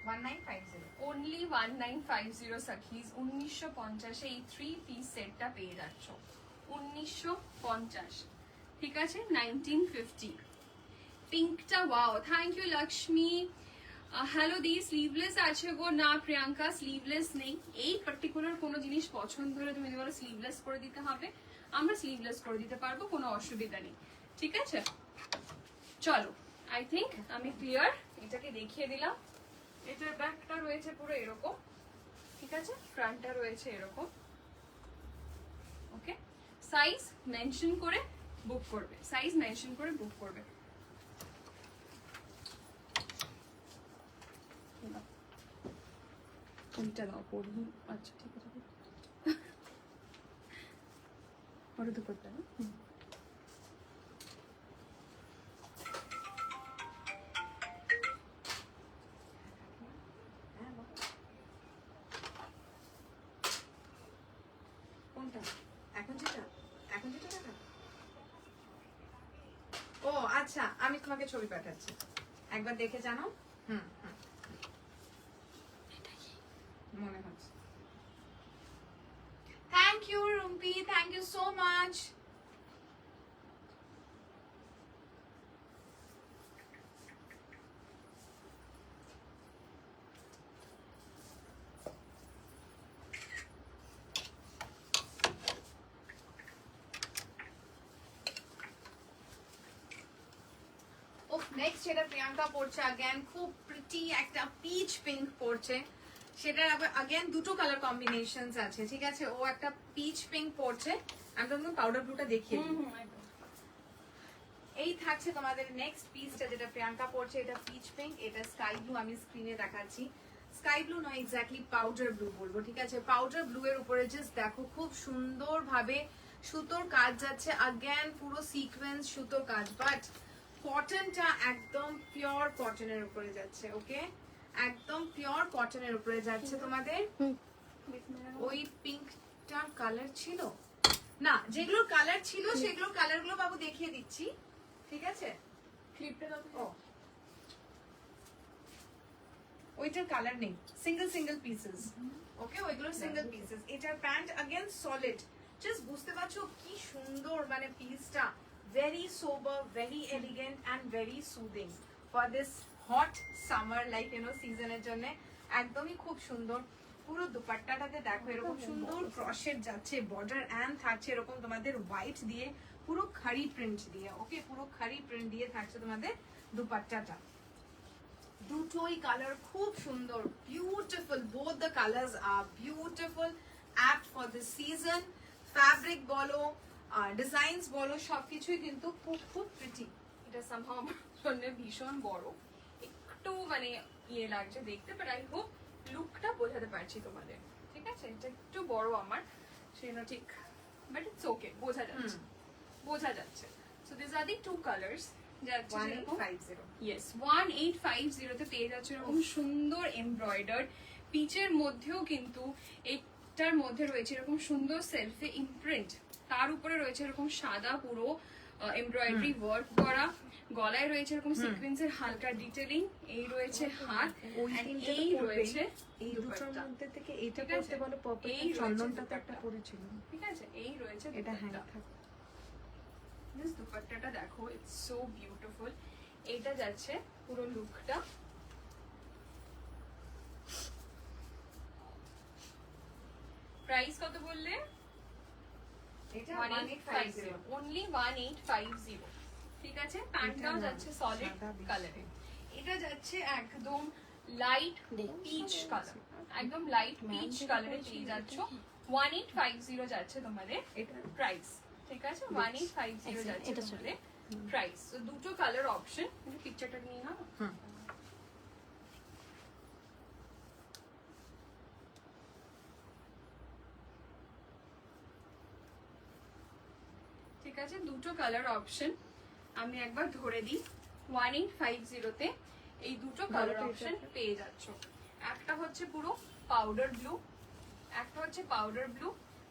1950, অনলি 1950 সাকিজ। 1950 এই 3 পিস সেটটা পেয়ে যাচ্ছ 1950, ঠিক আছে। 1950 পিঙ্কটা wow, thank you Lakshmi. Hello দি, স্লিভলেস আছে গো না প্রিয়াঙ্কা, স্লিভলেস নেই। এই পার্টিকুলার কোনো জিনিস পছন্দ হলে তুমি যদি বলো স্লিভলেস করে দিতে হবে, আমরা স্লিভলেস করে দিতে পারবো, কোনো অসুবিধা নেই, ঠিক আছে। চলো, আই থিঙ্ক আমি ক্লিয়ার, এটাকে দেখিয়ে দিলাম। এটার ব্যাকটা রয়েছে পুরো এরকম, ঠিক আছে, ফ্রন্টটা রয়েছে এরকম, ওকে। সাইজ মেনশন করে বুক করবে, সাইজ মেনশন করে বুক করবে। কোনটা দাও পড়ি, আচ্ছা ঠিক আছে, পরে তো করতে হবে। কোনটা এখন যেটা দেখা? ও আচ্ছা, আমি তোমাকে ছবি পাঠাচ্ছি, একবার দেখে জানো। মনে হচ্ছে। Thank you Rumpi, thank you so much. Next যেটা প্রিয়াঙ্কা পড়ছে, अगेन খুব প্রিটি একটা পিচ পিঙ্ক পড়ছে, সেটার আবার अगेन দুটো কালার কম্বিনেশনস আছে, ঠিক আছে। ও একটা পিচ পিঙ্ক পরছে, আমি তোমাকে পাউডার ব্লুটা দেখিয়ে দিই। এই থাকছে তোমাদের নেক্সট পিসটা, যেটা প্রিয়াঙ্কা পরছে, এটা পিচ পিঙ্ক, এটা স্কাই ব্লু। আমি স্ক্রিনে দেখাচ্ছি, স্কাই ব্লু নয়, এক্স্যাক্টলি পাউডার ব্লু বলবো, ঠিক আছে। পাউডার ব্লু এর উপরে জাস্ট দেখো খুব সুন্দর ভাবে সুতোর কাজ যাচ্ছে, अगेन পুরো সিকোয়েন্স সুতোর কাজ, বাট কটনটা একদম পিওর কটনের উপরে যাচ্ছে। ওকে, একদম পিওর কটনের উপরে যাচ্ছে তোমাদের। ওই পিঙ্কটার কালার ছিল না, যেগুলোর কালার ছিল সেগুলোর কালার গুলো বাবু দেখিয়ে দিচ্ছি, ঠিক আছে। ও, ওইটার কালার নেই, সিঙ্গেল সিঙ্গেল পিসেস। ওকে, ওইগুলো সিঙ্গেল পিসেস। এটার প্যান্ট अगेन সলিড, জাস্ট বুঝতে পারছো কি সুন্দর, মানে পিসটা very sober, very elegant and very soothing for this hot summer, like you know সিজনের জন্য একদমই খুব সুন্দর। পুরো দুপাট্টাটাতে দেখো এরকম সুন্দর ক্রশের যাচ্ছে বর্ডার, এন্ড থাকছে এরকম তোমাদের হোয়াইট দিয়ে পুরো খাড়ি প্রিন্ট দিয়ে। ওকে, পুরো খাড়ি প্রিন্ট দিয়ে থাকছে তোমাদের দুপাট্টাটা। দুটোই কালার খুব সুন্দর, beautiful, both the colours are beautiful, apt for this season. Fabric বলো, ডিজাইনস বলো, সবকিছুই কিন্তু খুব খুব প্রিটি। এটা somehow আমার জন্য ভীষণ বড়, একটু মানে ইয়ে লাগছে দেখতে, বাট আই হোপ লুকটা বোঝাতে পারছি তোমাদের, ঠিক আছে। এটা একটু বড় আমার সেজন্য ঠিক, বাট ইটস ওকে, বোঝা যাচ্ছে, বোঝা যাচ্ছে। So this are the two colours যাচ্ছে যেরকম 1850। ইয়েস 1850 তে পেয়ে যাচ্ছে এরকম সুন্দর এমব্রয়ডার্ড পিচের মধ্যেও, কিন্তু এইটার মধ্যে রয়েছে এরকম সুন্দর সেলফে ইমপ্রিন্ট, তার উপরে রয়েছে এরকম সাদা পুরো এমব্রয়ডারি ওয়ার্ক করা, গলায় রয়েছে এরকম সিকোয়েন্সের হালকা ডিটেইলিং, এই রয়েছে হাত, and এই রয়েছে এই দুটোর দুপাট্টা। মধ্যে থেকে এইটা ঠিক আছে? করতে বলো, পার্পল এই রয়েছে চন্দনটা তো দুপাট্টা। একটা পরেছিল, ঠিক আছে, এই রয়েছে এটা হ্যাঁ দুপাট্টা। থাক। দিস দুপাট্টাটা দেখো, ইটস সো বিউটিফুল। এটা যাচ্ছে পুরো লুকটা। প্রাইস কত বললে? এটা 1850, only 1850, ঠিক আছে। প্যান্টটাও যাচ্ছে সলিড সাদা বেশি। কালারে, এটা যাচ্ছে একদম লাইট দেখো, পিচ সাদা কালার, বেশি। একদম লাইট ম্যাম পিচ যেটা কালারে বলছিল পেয়ে যাচ্ছ। এটা কি? 1850 যাচ্ছে তোমাদের এটা প্রাইস, ঠিক আছে। 1850 যাচ্ছে এটা তোমাদের প্রাইস। তো দুটো কালার অপশন, পিকচারটা নিয়ে নাও। ঠিক আছে, দুটো কালার অপশন আমি একবার ধরে দিই। 1850 তে এই দুটো কালার ভালো অপশন পেয়ে পেয়ে যাচ্ছ। একটা হচ্ছে পুরো পাউডার ব্লু, একটা হচ্ছে পাউডার ব্লু,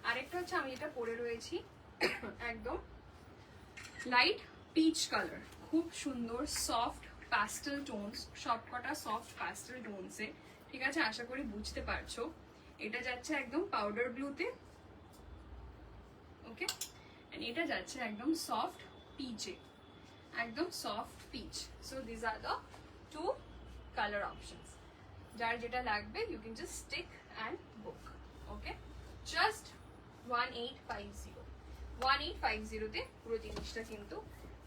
আরেকটা হচ্ছে আমি এটা পরে রয়েছি একদম লাইট পিচ কালার, খুব সুন্দর সফট প্যাস্টেল টোনস, সবকটা সফট প্যাস্টেল টোনসে, ঠিক আছে। আশা করি বুঝতে পারছো। এটা যাচ্ছে একদম পাউডার ব্লুতে, ওকে, এন্ড এটা যাচ্ছে একদম সফট পিচে, একদম soft peach. So this are the two colour options. যার যেটা লাগবে you can just stick and book. Okay, just 1850, 1850 তে পুরো জিনিসটা কিন্তু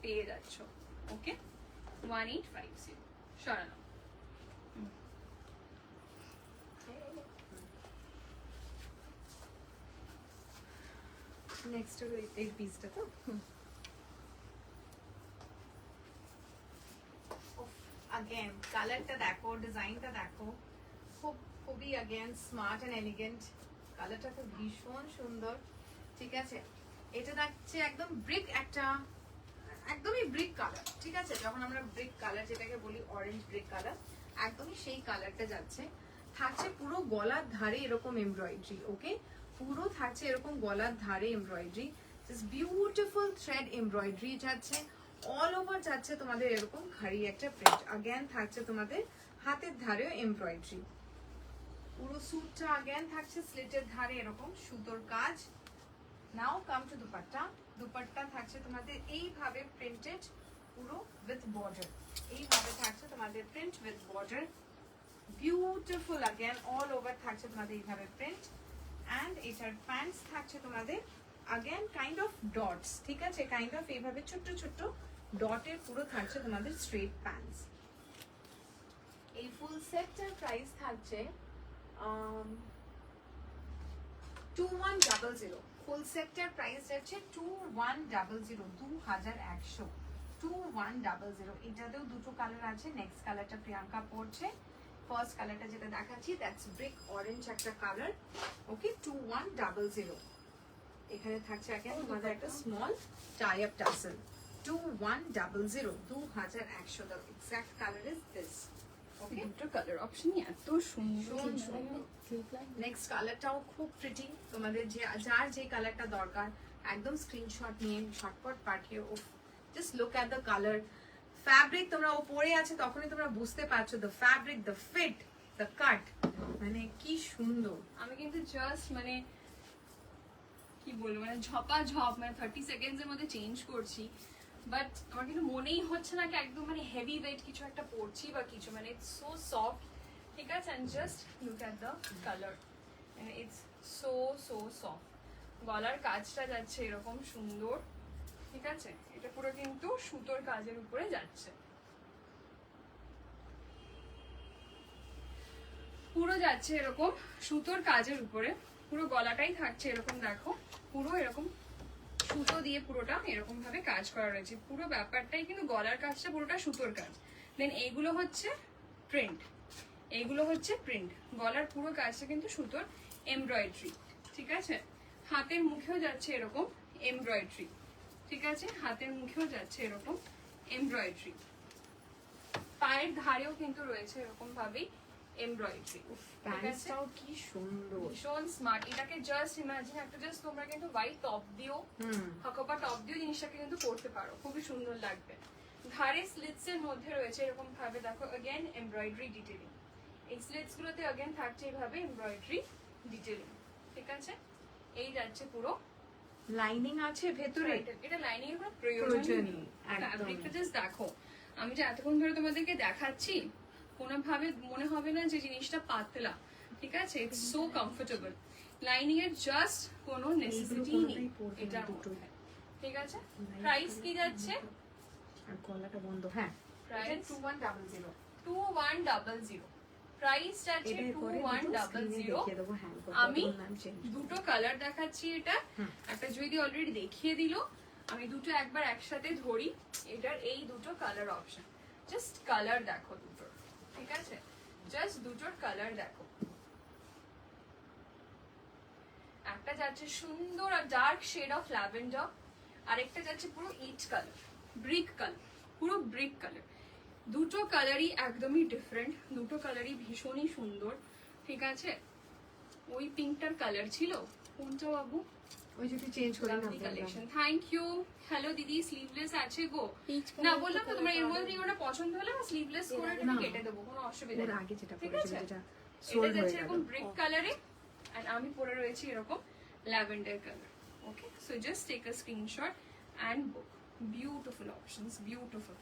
পেয়ে যাচ্ছ। ওকে, 1850 সরানো। নেক্সট এই পিসটা তো अगेन কালারটা দেখো, ডিজাইনটা দেখো, খুবই अगेन স্মার্ট এন্ড এলিগেন্ট। কালারটা তো ভীষণ সুন্দর, ঠিক আছে। এটা দেখছে একদম ব্রিক, একটা একদমই ব্রিক কালার, ঠিক আছে। যখন আমরা ব্রিক কালার যেটাকে বলি, অরেঞ্জ ব্রিক কালার, একদমই সেই কালারটা যাচ্ছে। থাকছে পুরো গলার ধারে এরকম এমব্রয়ডারি। ওকে, পুরো থাকছে এরকম গলার ধারে embroidery, just beautiful thread embroidery যাচ্ছে। অল ওভার যাচ্ছে তোমাদের এরকম খাড়ি একটা প্রিন্ট। अगेन থাকছে তোমাদের হাতের ধারেও এমব্রয়ডারি। পুরো স্যুটটা अगेन থাকছে স্লিটের ধারে এরকম সুতোর কাজ। নাও কাম টু দুপাট্টা। দুপাট্টা থাকছে তোমাদের এইভাবে প্রিন্টেড, পুরো উইথ বর্ডার। এইভাবে থাকছে তোমাদের print with border, beautiful. Again all over থাকছে তোমাদের এইভাবে প্রিন্ট। এন্ড এটার প্যান্টস থাকছে তোমাদের अगेन কাইন্ড অফ ডটস, ঠিক আছে। কাইন্ড অফ এইভাবে ছোট্ট ছোট্ট ডটের পুরো থাকছে তোমাদের স্ট্রেট প্যান্টস। এই ফুল সেটটার প্রাইস থাকছে 2100 ফুল সেটটার প্রাইস যাচ্ছে 2100 2100 2100 এটাতেও দুটো কালার আছে নেক্সট কালারটা প্রিয়াঙ্কা পড়ছে ফার্স্ট কালারটা যেটা দেখাচ্ছি দ্যাটস ব্রিক অরেঞ্জ একটা কালার ওকে 2100 এখানে থাকছে এখন তোমাদের একটা small tie up tassel 2100 2100 the exact color is this okay দুটো কালার অপশনই এত সুন্দর নেক্সট কালারটাও খুব প্রিটি তোমাদের যে যার যে কালারটা দরকার একদম স্ক্রিনশট নিয়ে শর্টকাট পাঠিয়ে ও just look at the colour fabric তোমরা ও পরে আছে তখনই তোমরা বুঝতে পারছো the fabric the fit the cut মানে কি সুন্দর আমি কিন্তু জাস্ট মানে কি বলবো মানে ঝপাঝপ মানে 30 সেকেন্ডস এর মধ্যে চেঞ্জ করছি বাট আমার কিন্তু মনেই হচ্ছে না কি একদম মানে হেভি ওয়েট কিছু একটা পরছি বা কিছু মানে ইটস সো সফট ঠিক আছে and just look at the colour it's so so soft গলার কাজটা যাচ্ছে এরকম সুন্দর ঠিক আছে এটা পুরো কিন্তু সুতোর কাজের উপরে যাচ্ছে পুরো যাচ্ছে এরকম সুতোর কাজের উপরে পুরো গলাটাই থাকছে এরকম দেখো পুরো এরকম সুতো দিয়ে পুরোটা এরকম ভাবে কাজ করা রয়েছে পুরো ব্যাপারটাই কিন্তু গলার কাজটা পুরোটা সুতোর কাজ দেন এইগুলো হচ্ছে প্রিন্ট এইগুলো হচ্ছে প্রিন্ট গলার পুরো কাজটা কিন্তু সুতোর এমব্রয়ডারি ঠিক আছে হাতের মুখেও যাচ্ছে এরকম এমব্রয়ডারি ঠিক আছে হাতের মুখেও যাচ্ছে এরকম এমব্রয়ডারি পায়ের ধারেও কিন্তু রয়েছে এরকম ভাবেই এমব্রয়ডারি প্যান্টসটাও কি সুন্দর ভীষণ স্মার্ট এটাকে জাস্ট ইমাজিন একটা জাস্ট তোমরা কিন্তু হোয়াইট টপ দিও হাকোপা টপ দিও জিনিসটাকে কিন্তু পরতে পারো খুবই সুন্দর লাগবে ধারে স্লিটস এর মধ্যে রয়েছে এরকম ভাবে দেখো अगेन এমব্রয়ডারি ডিটেইলিং এই স্লিটস গুলোতে अगेन থাকছে এইভাবে এমব্রয়ডারি ডিটেইলিং ঠিক আছে এই যাচ্ছে পুরো লাইনিং আছে ভেতরে এটা লাইনিং এর কোনো প্রয়োজন নেই ফ্যাব্রিকটা জাস্ট দেখো আমি যে এতক্ষণ ধরে তোমাদেরকে দেখাচ্ছি কোনোভাবে মনে হবে না যে জিনিসটা পাতলা ঠিক আছে ইটস সো কমফোর্টেবল লাইনিং এর জাস্ট কোনো নেসেসিটি নেই এটা ঠিক আছে প্রাইস কি যাচ্ছে আর গলাটা বন্ধ হ্যাঁ প্রাইস 2100 2100 প্রাইস যাচ্ছে 2100 আমি দুটো কালার দেখাচ্ছি এটা একটা যদি অলরেডি দেখিয়ে দিল আমি দুটো একবার একসাথে ধরি এটার এই দুটো কালার অপশন জাস্ট কালার দেখো দুটোর ঠিক আছে জাস্ট দুটোর কালার দেখো একটা যাচ্ছে সুন্দর আর ডার্ক শেড অফ ল্যাভেন্ডার আরেকটা যাচ্ছে পুরো ইট কালার ব্রিক কালার পুরো ব্রিক কালার দুটো কালারই একদমই ডিফারেন্ট দুটো কালারই ভীষণই সুন্দর ঠিক আছে ওই পিঙ্কটার কালার ছিল কোনটা বাবু ওই যদি চেঞ্জ করে না কালেকশন থ্যাংক ইউ হ্যালো দিদি স্লিভলেস আছে গো না বললাম তো তোমরা এর মধ্যে ওটা পছন্দ হলে স্লিভলেস করে এটা কেটে দেবো কোনো অসুবিধা নেই আগে যেটা ঠিক পরেছিল আছে যেটা এটা সোল্ড হয়ে যাচ্ছে গেল এরকম ব্রিক কালারে এন্ড আমি পরে রয়েছি এরকম lavender colour okay so just take a screenshot and book beautiful options beautiful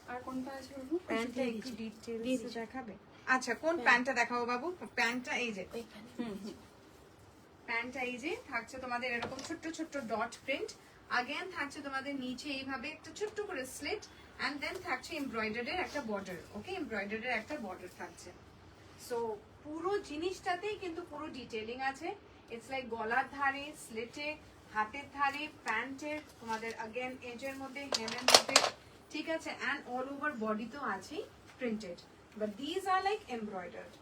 আর কোনটা আছে বাবু প্যান্টটা একটু ডিটেইলস দেখাবে আচ্ছা কোন প্যান্টটা দেখাবো বাবু প্যান্টটা এই যে প্যান্টটা এই যে থাকছে তোমাদের এরকম ছোট্ট ছোট্ট ডট প্রিন্ট अगेन থাকছে তোমাদের নিচে এইভাবে একটা ছোট্ট করে স্লিট এন্ড দেন থাকছে এমব্রয়ডারির একটা বর্ডার ওকে এমব্রয়ডারির একটা বর্ডার থাকছে সো পুরো জিনিসটাতেই কিন্তু পুরো ডিটেইলিং আছে ইটস লাইক গলার ধারে স্লিটে হাতের ধারে প্যান্টের তোমাদের अगेन এজের মধ্যে হেমের মধ্যে ঠিক আছে এন্ড অল ওভার বডি তো আছে printed but this are like embroidered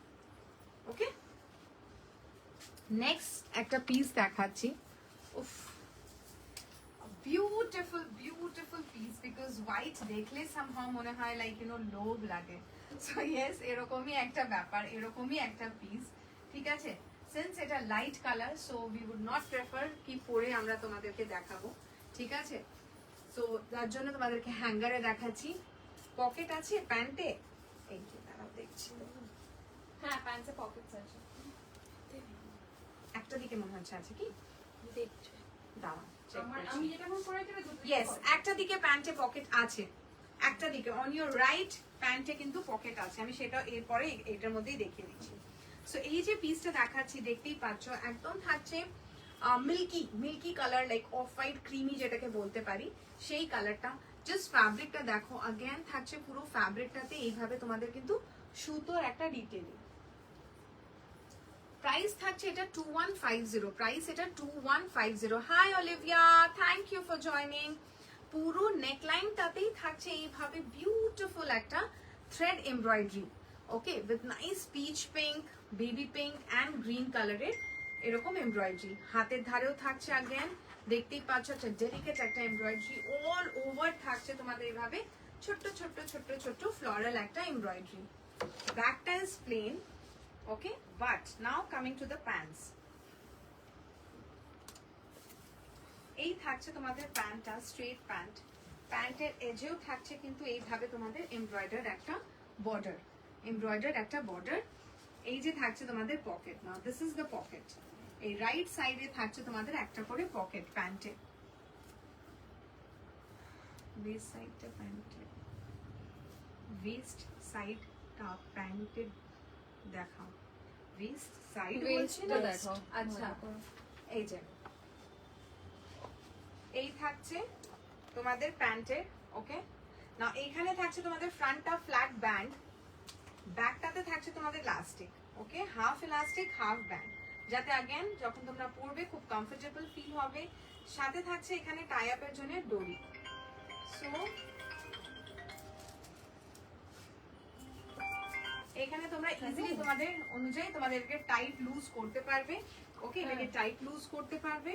okay next একটা পিস দেখাচ্ছি উফ beautiful beautiful piece because white দেখলে সামহাউ মনে হয় লাইক ইউ নো লোভ লাগে সো ইয়েস এরকমই একটা ব্যাপার এরকমই একটা পিস ঠিক আছে সিন্স এটা light colour so we would not prefer কি পরে আমরা তোমাদেরকে দেখাবো ঠিক আছে সো তার জন্য তোমাদেরকে হ্যাঙ্গারে দেখাচ্ছি পকেট আছে প্যান্টে এই যে দাঁড়াও দেখছি হ্যাঁ প্যান্টে পকেটস আছে একটা দিকে মনে হচ্ছে আছে কি দেখছো দাঁড়াও আমি যেটা এখন পরেছি না দুটো ইয়েস একটা দিকে প্যান্টে পকেট আছে একটা দিকে অন ইওর রাইট প্যান্টে কিন্তু পকেট আছে আমি সেটা এরপরে এটার মধ্যেই দেখিয়ে দিচ্ছি সো এই যে পিসটা দেখাচ্ছি দেখতেই পাচ্ছ একদম থাকছে milky milky colour like off white creamy যেটাকে বলতে পারি সেই কালারটা জাস্ট ফ্যাব্রিকটা দেখো, अगेन থাকছে পুরো ফ্যাব্রিকটাতে এইভাবে তোমাদের কিন্তু সুতোর একটা ডিটেইলিং। প্রাইস থাকছে এটা 2150, প্রাইস এটা 2150। Hi Olivia, thank you for joining. পুরো নেকলাইনটাতেই থাকছে এইভাবে বিউটিফুল একটা thread embroidery, okay, with nice peach pink, baby pink and green কালারের এরকম এমব্রয়ডারি। হাতের ধারেও থাকছে अगेन, দেখতেই পাচ্ছ একটা ডেলিকেট একটা এমব্রয়ডারি। অল ওভার থাকছে তোমাদের এইভাবে ছোট্ট ছোট্ট ছোট্ট ছোট্ট ফ্লোরাল একটা এমব্রয়ডারি। ব্যাকটা is plain, okay, but now coming to the pants, এই থাকছে তোমাদের প্যান্টটা স্ট্রেট প্যান্ট। প্যান্টের এজেও থাকছে কিন্তু এইভাবে তোমাদের এমব্রয়ডার একটা বর্ডার, এমব্রয়ডার একটা বর্ডার। এই যে থাকছে তোমাদের pocket, now this is the pocket. এই রাইট সাইডে থাকছে তোমাদের একটা করে পকেট প্যান্টে। ওয়েস্ট সাইডটা প্যান্টে, ওয়েস্ট সাইডটা প্যান্টের দেখাও, ওয়েস্ট সাইড ওয়েস্টটা দেখো। আচ্ছা, এই যে এই থাকছে তোমাদের প্যান্টের, ওকে। না এইখানে থাকছে তোমাদের ফ্রন্টটা ফ্ল্যাট ব্যান্ড, ব্যাকটাতে থাকছে তোমাদের ইলাস্টিক, ওকে, হাফ ইলাস্টিক হাফ ব্যান্ড, যাতে अगेन যখন তোমরা পরবে খুব কমফোর্টেবল ফিল হবে। সাথে থাকছে এখানে টাই আপের জন্য ডরি। সো এখানে তোমরা ইজিলি তোমাদের অনুযায়ী তোমাদেরকে টাইট লুজ করতে পারবে, ওকে, এটাকে টাইট লুজ করতে পারবে।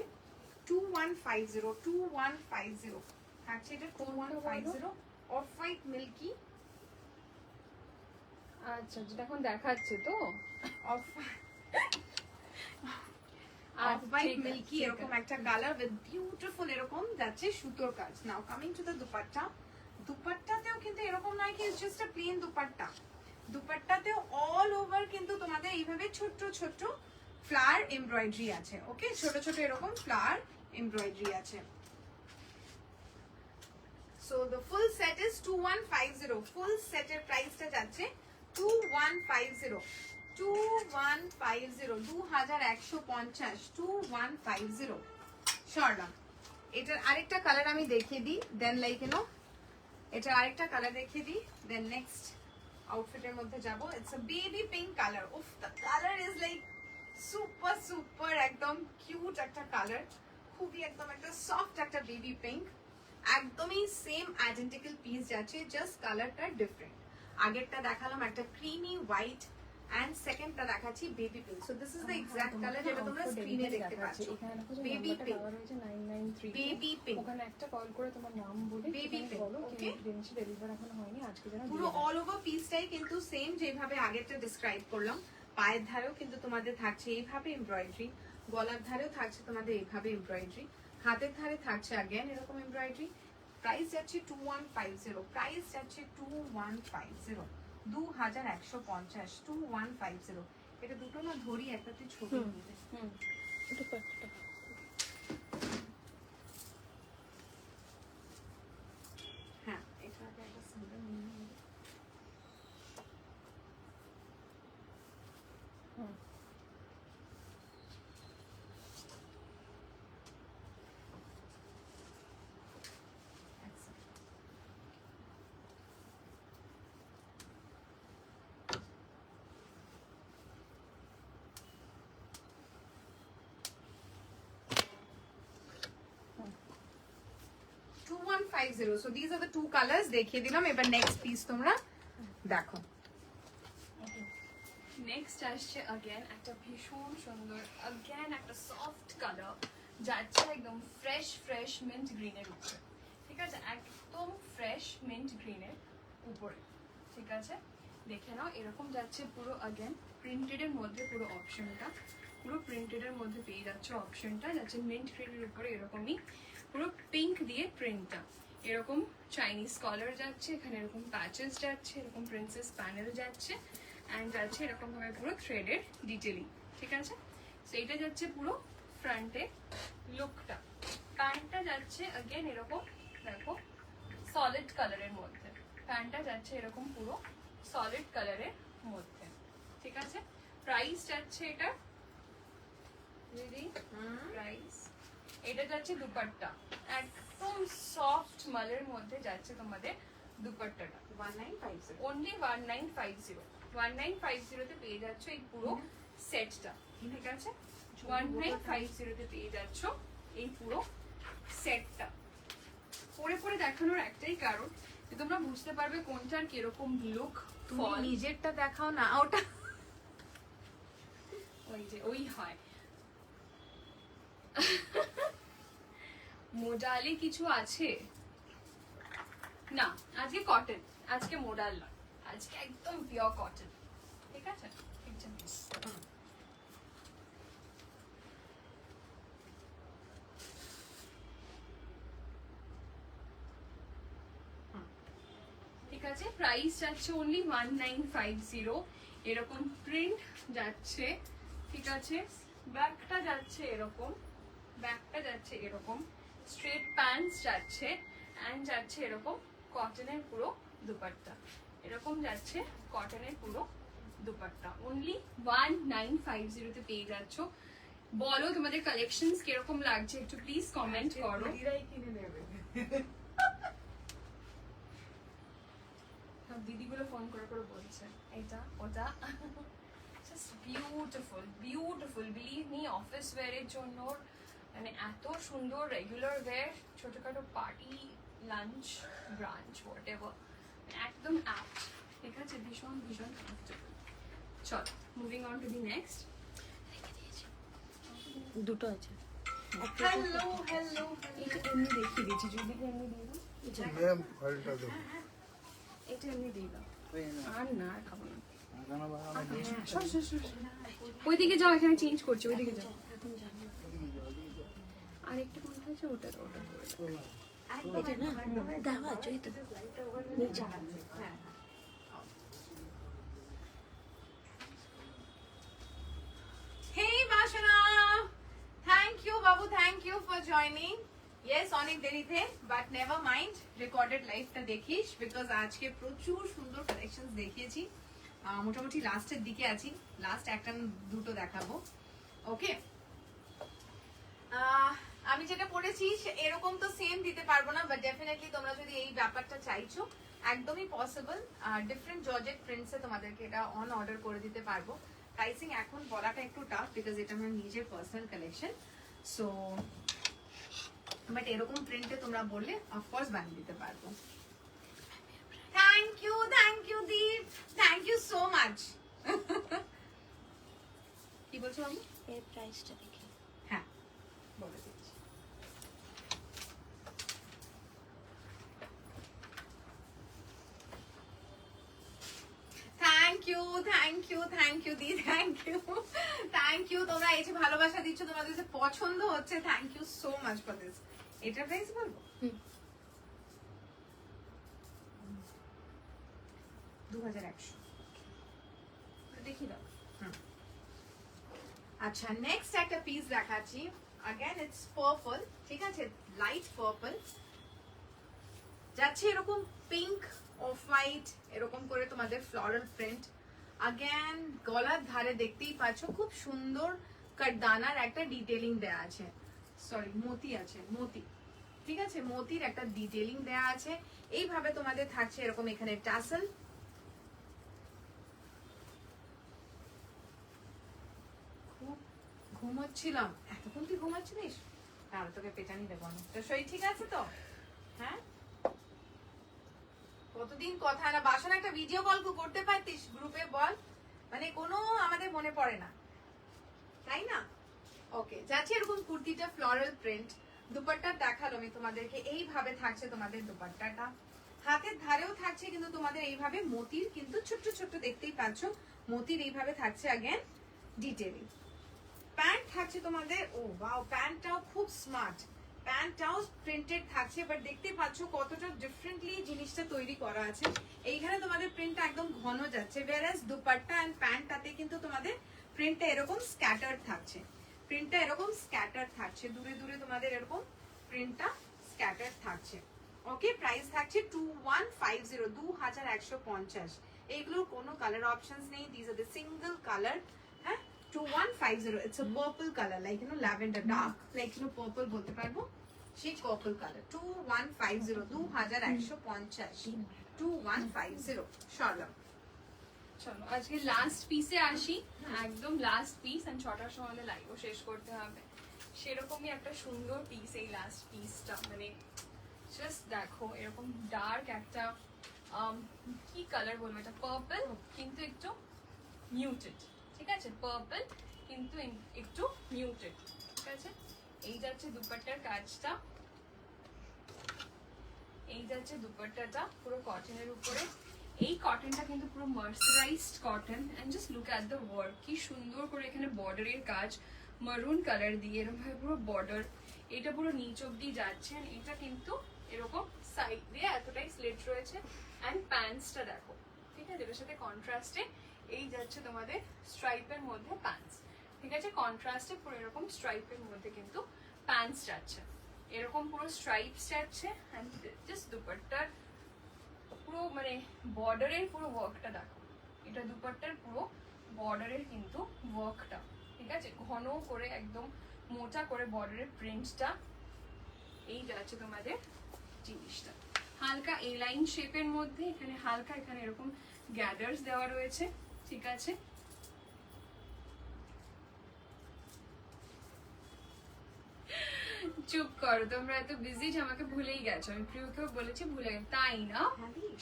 2150, 2150 থাকছে এটা 2150। অফ হোয়াইট মিল্কি, আচ্ছা, যেটা এখন দেখাচ্ছে তো অফ হোয়াইট মিল্কি এরকম একটা কালার উইথ বিউটিফুল এরকম যাচ্ছে সুতোর কাজ। Now coming to the dupatta, দুপাট্টাতেও কিন্তু এরকম নয় কি জাস্ট আ প্লেন দুপাট্টা, দুপাট্টাতেও অল ওভার কিন্তু তোমাদের এইভাবে ছোট্ট ছোট্ট ফ্লাওয়ার এমব্রয়ডারি আছে, ওকে, ছোট ছোট এরকম ফ্লাওয়ার এমব্রয়ডারি আছে। So the full set is 2150, ফুল সেটের প্রাইসটা যাচ্ছে 2150, 2150, 2150, 2150। সরলাম। এটার আরেকটা কালার আমি দেখিয়ে দিই, দেন লাইক ইউ নো, এটার আরেকটা কালার দেখিয়ে দিই, দেন নেক্সট আউটফিটের মধ্যে যাব। It's a baby pink colour. উফ, the colour is like super super, একদম কিউট একটা কালার, খুবই একদম একটা সফট একটা বেবি পিঙ্ক, একদমই সেম আইডেন্টিক্যাল পিস যাচ্ছে, জাস্ট কালারটা ডিফারেন্ট। আগেরটা দেখালাম একটা ক্রিমি হোয়াইট এন্ড সেকেন্ডটা দেখাচ্ছি baby pink. So this is the exact colour যেটা তোমরা স্ক্রিনে দেখতে পাচ্ছ, বেবি পিঙ্ক, বেবি পিঙ্ক। ওখানে একটা কল করে তোমার নাম বলে Baby pink, বলো কি okay? জিনিস ডেলিভার এখনো হয়নি, আজকে যেন পুরো অল ওভার পিসটাই কিন্তু সেম যেভাবে আগেরটা ডিসক্রাইব করলাম। পায়ের ধারেও কিন্তু তোমাদের থাকছে এইভাবে এমব্রয়ডারি, গলার ধারেও থাকছে তোমাদের এইভাবে এমব্রয়ডারি, হাতের ধারে থাকছে अगेन এরকম এমব্রয়ডারি। প্রাইস যাচ্ছে 2150, প্রাইস যাচ্ছে 2150, 2150, 2150। এটা দুটো না ধরি, একটাতে ছবি নিয়ে। দুপাট্টা হ্যাঁ, এটা আগে একটা সিঙ্গেল নিয়ে নিই। আচ্ছা। 2150, so these are the two colors দেখিয়ে দিলাম। এবার নেক্সট পিস তোমরা দেখো। নেক্সট আসছে अगेन একটা ভীষণ সুন্দর, अगेन একটা সফট কালার যাচ্ছে একদম ফ্রেশ ফ্রেশ মিন্ট গ্রিনের উপরে, ঠিক আছে, একদম ফ্রেশ মিন্ট গ্রিনের উপরে, ঠিক আছে। দেখে নাও, এরকম যাচ্ছে পুরো अगेन প্রিন্টেড এর মধ্যে পুরো অপশনটা, পুরো প্রিন্টেড এর মধ্যে পেয়ে যাচ্ছে অপশনটা, যাচ্ছে মিন্ট গ্রিনের উপরে এরকমই পুরো পিঙ্ক দিয়ে প্রিন্টটা, এরকম চাইনিজ কলার যাচ্ছে, এখানে এরকম প্যাচেস যাচ্ছে, এরকম প্রিন্সেস প্যানেল যাচ্ছে, অ্যান্ড যাচ্ছে এরকম ভাবে পুরো থ্রেডের ডিটেইলিং, ঠিক আছে। সো এটা যাচ্ছে পুরো ফ্রন্টে লুকটা। প্যান্টটা যাচ্ছে अगेन এরকম দেখো সলিড কালারের মধ্যে, প্যান্টটা যাচ্ছে এরকম পুরো সলিড কালারের মধ্যে, ঠিক আছে। প্রাইস যাচ্ছে এটা দিদি, প্রাইস এটা যাচ্ছে দুপাট্টা, একদম সফট মালের মধ্যে যাচ্ছে তোমাদের দুপাট্টাটা 1950 অনলি 1950 1950 তে পেয়ে যাচ্ছ এই পুরো সেটটা, ঠিক আছে? 1950 তে পেয়ে যাচ্ছ এই পুরো সেটটা। পরে পরে দেখানোর একটাই কারণ যে তোমরা বুঝতে পারবে কোনটার কিরকম লুক। তুমি নিজেরটা দেখাও না, ওটা ওই যে ওই হয় মোডালে কিছু আছে না, আজকে কটন, আজকে মোডাল না, আজকে একদম পিওর কটন, ঠিক আছে? ঠিক আছে, প্রাইস যাচ্ছে অনলি 1950। এরকম প্রিন্ট যাচ্ছে, ঠিক আছে? ব্যাকটা যাচ্ছে এরকম, ব্যাকটা যাচ্ছে এরকম, স্ট্রেট প্যান্টস যাচ্ছে এন্ড যাচ্ছে এরকম কটনের পুরো দুপাট্টা, এরকম যাচ্ছে কটনের পুরো দুপাট্টা। অনলি 1950 তে পেয়ে যাচ্ছ। বলো তোমাদের কালেকশনস কিরকম লাগছে, একটু প্লিজ কমেন্ট করো। দিদিরাই কিনে নেবে। সব দিদিগুলো ফোন করে করে বলছে এটা ওটা। Just beautiful beautiful, believe me, office ওয়্যারের জন্য মানে এত সুন্দর, রেগুলার ওয়্যার, ছোটখাটো party, lunch, brunch, whatever, একদম অ্যাপ্ট, ঠিক আছে? ভীষণ ভীষণ কমফোর্টেবল। চলো moving on to the next. দুটো আছে। হ্যালো হ্যালো, এটা এমনি দেখিয়ে দিচ্ছি, যদি এমনি দিয়ে দাও, ম্যাম ফাইলটা দেবো এটা এমনি দিয়ে দাও। আর না, আর খাবো না। আগানো বাগানো সর সর সর, ওইদিকে যাও, এখানে চেঞ্জ করছি, ওইদিকে যাও। এখন জানি আর একটা কোনটা আছে, ওটা ওটা করে দাও। এটা না দেওয়া আছে এই তো নিচে। Hey Bashana, thank you Babu, thank you for joining. Yes, অনেক দেরিতে, but never mind, recorded live টা দেখিস, because আজকে প্রচুর সুন্দর কালেকশনস দেখিয়েছি। মোটামুটি লাস্টের দিকে আছি, লাস্ট একটা না দুটো দেখাবো। ওকে, আমি যেটা পড়েছি এরকম তো সেম দিতে পারবো না, বাট ডেফিনেটলি তোমরা যদি এই ব্যাপারটা চাইছো একদমই পসিবল। ডিফারেন্ট জর্জেট প্রিন্টসে তোমাদেরকে এটা অন অর্ডার করে দিতে পারবো। প্রাইসিং এখন বলাটা একটু টাফ, বিকজ এটা আমার নিজের পার্সোনাল কালেকশন। সো বাট এরকম প্রিন্টে তোমরা বললে অফকোর্স বানিয়ে দিতে পারবো। Thank you Deep, thank you so much. কি বলছো আমি? এর প্রাইসটা দেখি। হ্যাঁ, বলে দিচ্ছি। থ্যাংক ইউ দি, থ্যাংক ইউ। তোমরা এই যে ভালোবাসা দিচ্ছ, তোমাদের যে পছন্দ হচ্ছে, thank you so much for this. এটার প্রাইস বলবো 2100। দেখি দাও। আচ্ছা, নেক্সট একটা পিস দেখাচ্ছি। अगेन इट्स পার্পল, ঠিক আছে? লাইট পার্পল যাচ্ছে এরকম পিঙ্ক, অফ হোয়াইট, এরকম করে তোমাদের ফ্লোরাল প্রিন্ট। अगेन গলার ধারে দেখতেই পাচ্ছ খুব সুন্দর কাটদানার একটা ডিটেইলিং দেয়া আছে, সরি মোতি আছে, মোতি, ঠিক আছে? মোতির একটা ডিটেইলিং দেয়া আছে। এইভাবে তোমাদের থাকছে এরকম এখানে টাসেল। ঘুমোচ্ছিলাম, এতক্ষণ তুই ঘুমাচ্ছিলিস? তাহলে তোকে পেটানি দেবো না। তো সেই ঠিক আছে তো? হ্যাঁ, কতদিন কথা না। বাসন একটা ভিডিও কল করতে পারতিস গ্রুপে, বল, মানে কোনো আমাদের মনে পড়ে না, তাই না? ওকে, যাচ্ছে এরকম কুর্তিটা ফ্লোরাল প্রিন্ট। দুপাট্টা দেখালো আমি তোমাদেরকে, এইভাবে থাকছে তোমাদের দুপাট্টাটা। হাতের ধারেও থাকছে কিন্তু তোমাদের এইভাবে মোতির, কিন্তু ছোট্ট ছোট্ট দেখতেই পাচ্ছ মোতির এইভাবে থাকছে। Again detailing. প্যান্ট থাকছে তোমাদের, ও ওয়াও, প্যান্টটাও খুব স্মার্ট, প্যান্টটাও প্রিন্টেড থাকছে, বাট দেখতে পাচ্ছ কতটা ডিফারেন্টলি জিনিসটা তৈরি করা আছে। এইখানে তোমাদের প্রিন্টটা একদম ঘন যাচ্ছে, whereas দুপাট্টা এন্ড প্যান্টটাতে কিন্তু তোমাদের প্রিন্টটা এরকম স্ক্যাটার্ড থাকছে, প্রিন্টটা এরকম স্ক্যাটার্ড থাকছে, দূরে দূরে তোমাদের এরকম প্রিন্টটা স্ক্যাটার্ড থাকছে। ওকে, প্রাইস থাকছে 2150, 2150। এইগুলোর কোনো কালার অপশনস নেই, this are the single colour. হ্যাঁ, 2150। It's a purple colour, like lavender, dark, like purple বলতে পারবো। সেই পার্পল কালার 2150 2150 2150 সরলাম। চলো আজকে লাস্ট পিসে আসি, একদম লাস্ট পিস, এন্ড 6টার সময় আমাদের লাইভও শেষ করতে হবে। সেরকমই একটা সুন্দর পিস এই লাস্ট পিসটা, মানে জাস্ট দেখো এরকম ডার্ক একটা কি কালার বলবো, এটা পার্পল কিন্তু একটু মিউটেড, ঠিক আছে, পার্পল কিন্তু একটু মিউটেড, ঠিক আছে। এই যাচ্ছে দুপাট্টার কাজটা, এই যাচ্ছে দুপাট্টাটা পুরো কটনের উপরে। এই কটনটা কিন্তু পুরো mercerised cotton, and just look at the work, কি সুন্দর করে এখানে বর্ডারের কাজ মারুন কালার দিয়ে এরকম ভাবে পুরো বর্ডার, এটা পুরো নিচ অব্দি যাচ্ছে। and এটা কিন্তু এরকম সাইড দিয়ে এতটাই স্লিট রয়েছে, এন্ড প্যান্টসটা দেখো, ঠিক আছে, এটার সাথে কন্ট্রাস্টে এই যাচ্ছে তোমাদের স্ট্রাইপের মধ্যে প্যান্টস, ঠিক আছে, কন্ট্রাস্টে পুরো এরকম স্ট্রাইপের মধ্যে কিন্তু প্যান্টস যাচ্ছে, এরকম পুরো স্ট্রাইপস যাচ্ছে। এন্ড জাস্ট দুপাট্টার পুরো মানে বর্ডারের পুরো ওয়ার্কটা দেখো, এটা দুপাট্টার পুরো বর্ডারের কিন্তু ওয়ার্কটা, ঠিক আছে, ঘন করে একদম মোটা করে বর্ডারের প্রিন্টটা, এই যাচ্ছে তোমাদের জিনিসটা। হালকা এ লাইন শেপের মধ্যে এখানে হালকা এখানে এরকম গ্যাদার্স দেওয়া রয়েছে, ঠিক আছে। চুপ করো তোমরা, এত বিজি যে আমাকে ভুলেই গেছো। আমি প্রিয়কেও বলেছি ভুলে গেছি, তাই না?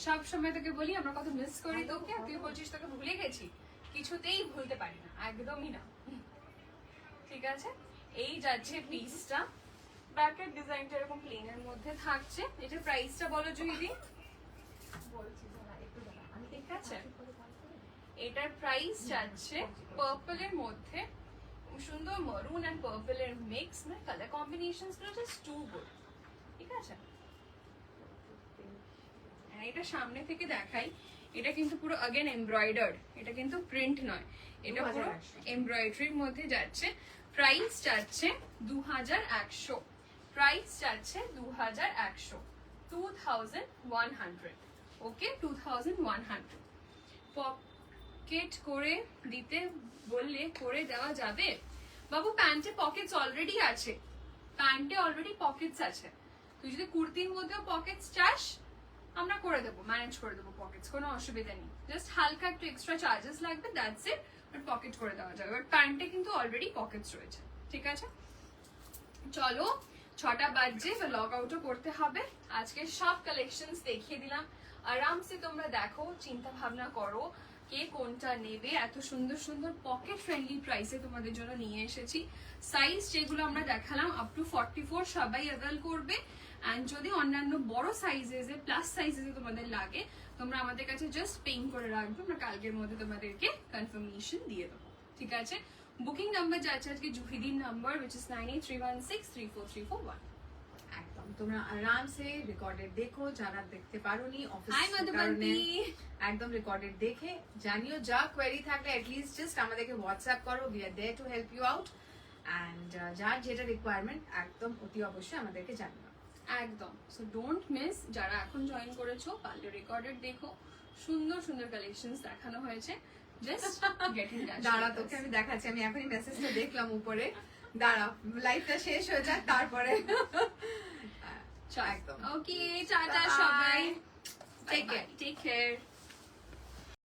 সব সময় তোকে বলি আমরা কত মিস করি তোকে, আর তুই বলছিস তোকে ভুলে গেছি। কিছুতেই ভুলতে পারি না, একদমই না, ঠিক আছে। এই যাচ্ছে পিসটা, ব্যাকের ডিজাইনটা এরকম প্লেনের মধ্যে থাকছে। এটার প্রাইসটা বলো জুহিদি। ঠিক আছে, এটার প্রাইস যাচ্ছে পার্পলের মধ্যে সুন্দর মারুন এন্ড পার্পলের মিক্স, মানে কালার কম্বিনেশনস গুলো জাস্ট টু গুড, ঠিক আছে। এটা সামনে থেকে দেখাই, এটা কিন্তু পুরো अगेन এমব্রয়ডার্ড, এটা কিন্তু প্রিন্ট নয়, এটা পুরো এমব্রয়ডারির মধ্যে যাচ্ছে। প্রাইস যাচ্ছে 2100, প্রাইস যাচ্ছে 2100, 2100, ওকে 2100। পকেট করে দিতে বললে করে দেওয়া যাবে বাবু, প্যান্টে পকেটস অলরেডি আছে, প্যান্টে অলরেডি পকেটস আছে। তুই যদি কুর্তির মধ্যেও পকেটস চাস আমরা করে দেবো, ম্যানেজ করে দেবো পকেটস, কোনো অসুবিধা নেই। জাস্ট হালকা একটু এক্সট্রা চার্জেস লাগবে, দ্যাটস ইট, বাট পকেট করে দেওয়া যাবে। বাট প্যান্টে কিন্তু অলরেডি পকেটস রয়েছে, ঠিক আছে। চলো 6টা বাজছে, তো লগ আউটও করতে হবে। আজকে সব কালেকশনস দেখিয়ে দিলাম, আরামসে তোমরা দেখো, চিন্তা ভাবনা করো কে কোনটা নেবে। এত সুন্দর সুন্দর পকেট ফ্রেন্ডলি প্রাইসে তোমাদের জন্য নিয়ে এসেছি। সাইজ যেগুলো আমরা দেখালাম আপ টু 44 সবাই অ্যাভেল করবে, এন্ড যদি অন্যান্য বড় সাইজেসে প্লাস সাইজেসে তোমাদের লাগে তোমরা আমাদের কাছে জাস্ট পিং করে রাখবে, আমরা কালকের মধ্যে তোমাদেরকে কনফার্মেশন দিয়ে দেবো, ঠিক আছে। বুকিং নাম্বার যাচ্ছে আজকে জুহিদির নাম্বার, which is 9831634341। একদম তোমরা আরামসে রেকর্ডেড দেখো, যারা দেখতে পারোনি অফিস হাই মধুবন্তী, একদম রেকর্ডেড দেখে জানিও। যা কোয়েরি থাকলে অ্যাটলিস্ট জাস্ট আমাদেরকে হোয়াটসঅ্যাপ করো, we are there to help you out, and যার যেটা রিকোয়ারমেন্ট একদম অতি অবশ্যই আমাদেরকে জানিও একদম। সো ডোন্ট মিস, যারা এখন জয়েন করেছো পারলে রেকর্ডেড দেখো, সুন্দর সুন্দর কালেকশনস দেখানো হয়েছে, জাস্ট গেট ইন টাচ। দাঁড়া তোকে আমি দেখাচ্ছি, আমি এখনই মেসেজটা দেখলাম উপরে, দাঁড়া লাইভটা শেষ হয়ে যাক তারপরে। একদম ওকে, টাটা Bye. সবাই, Take care. Take care.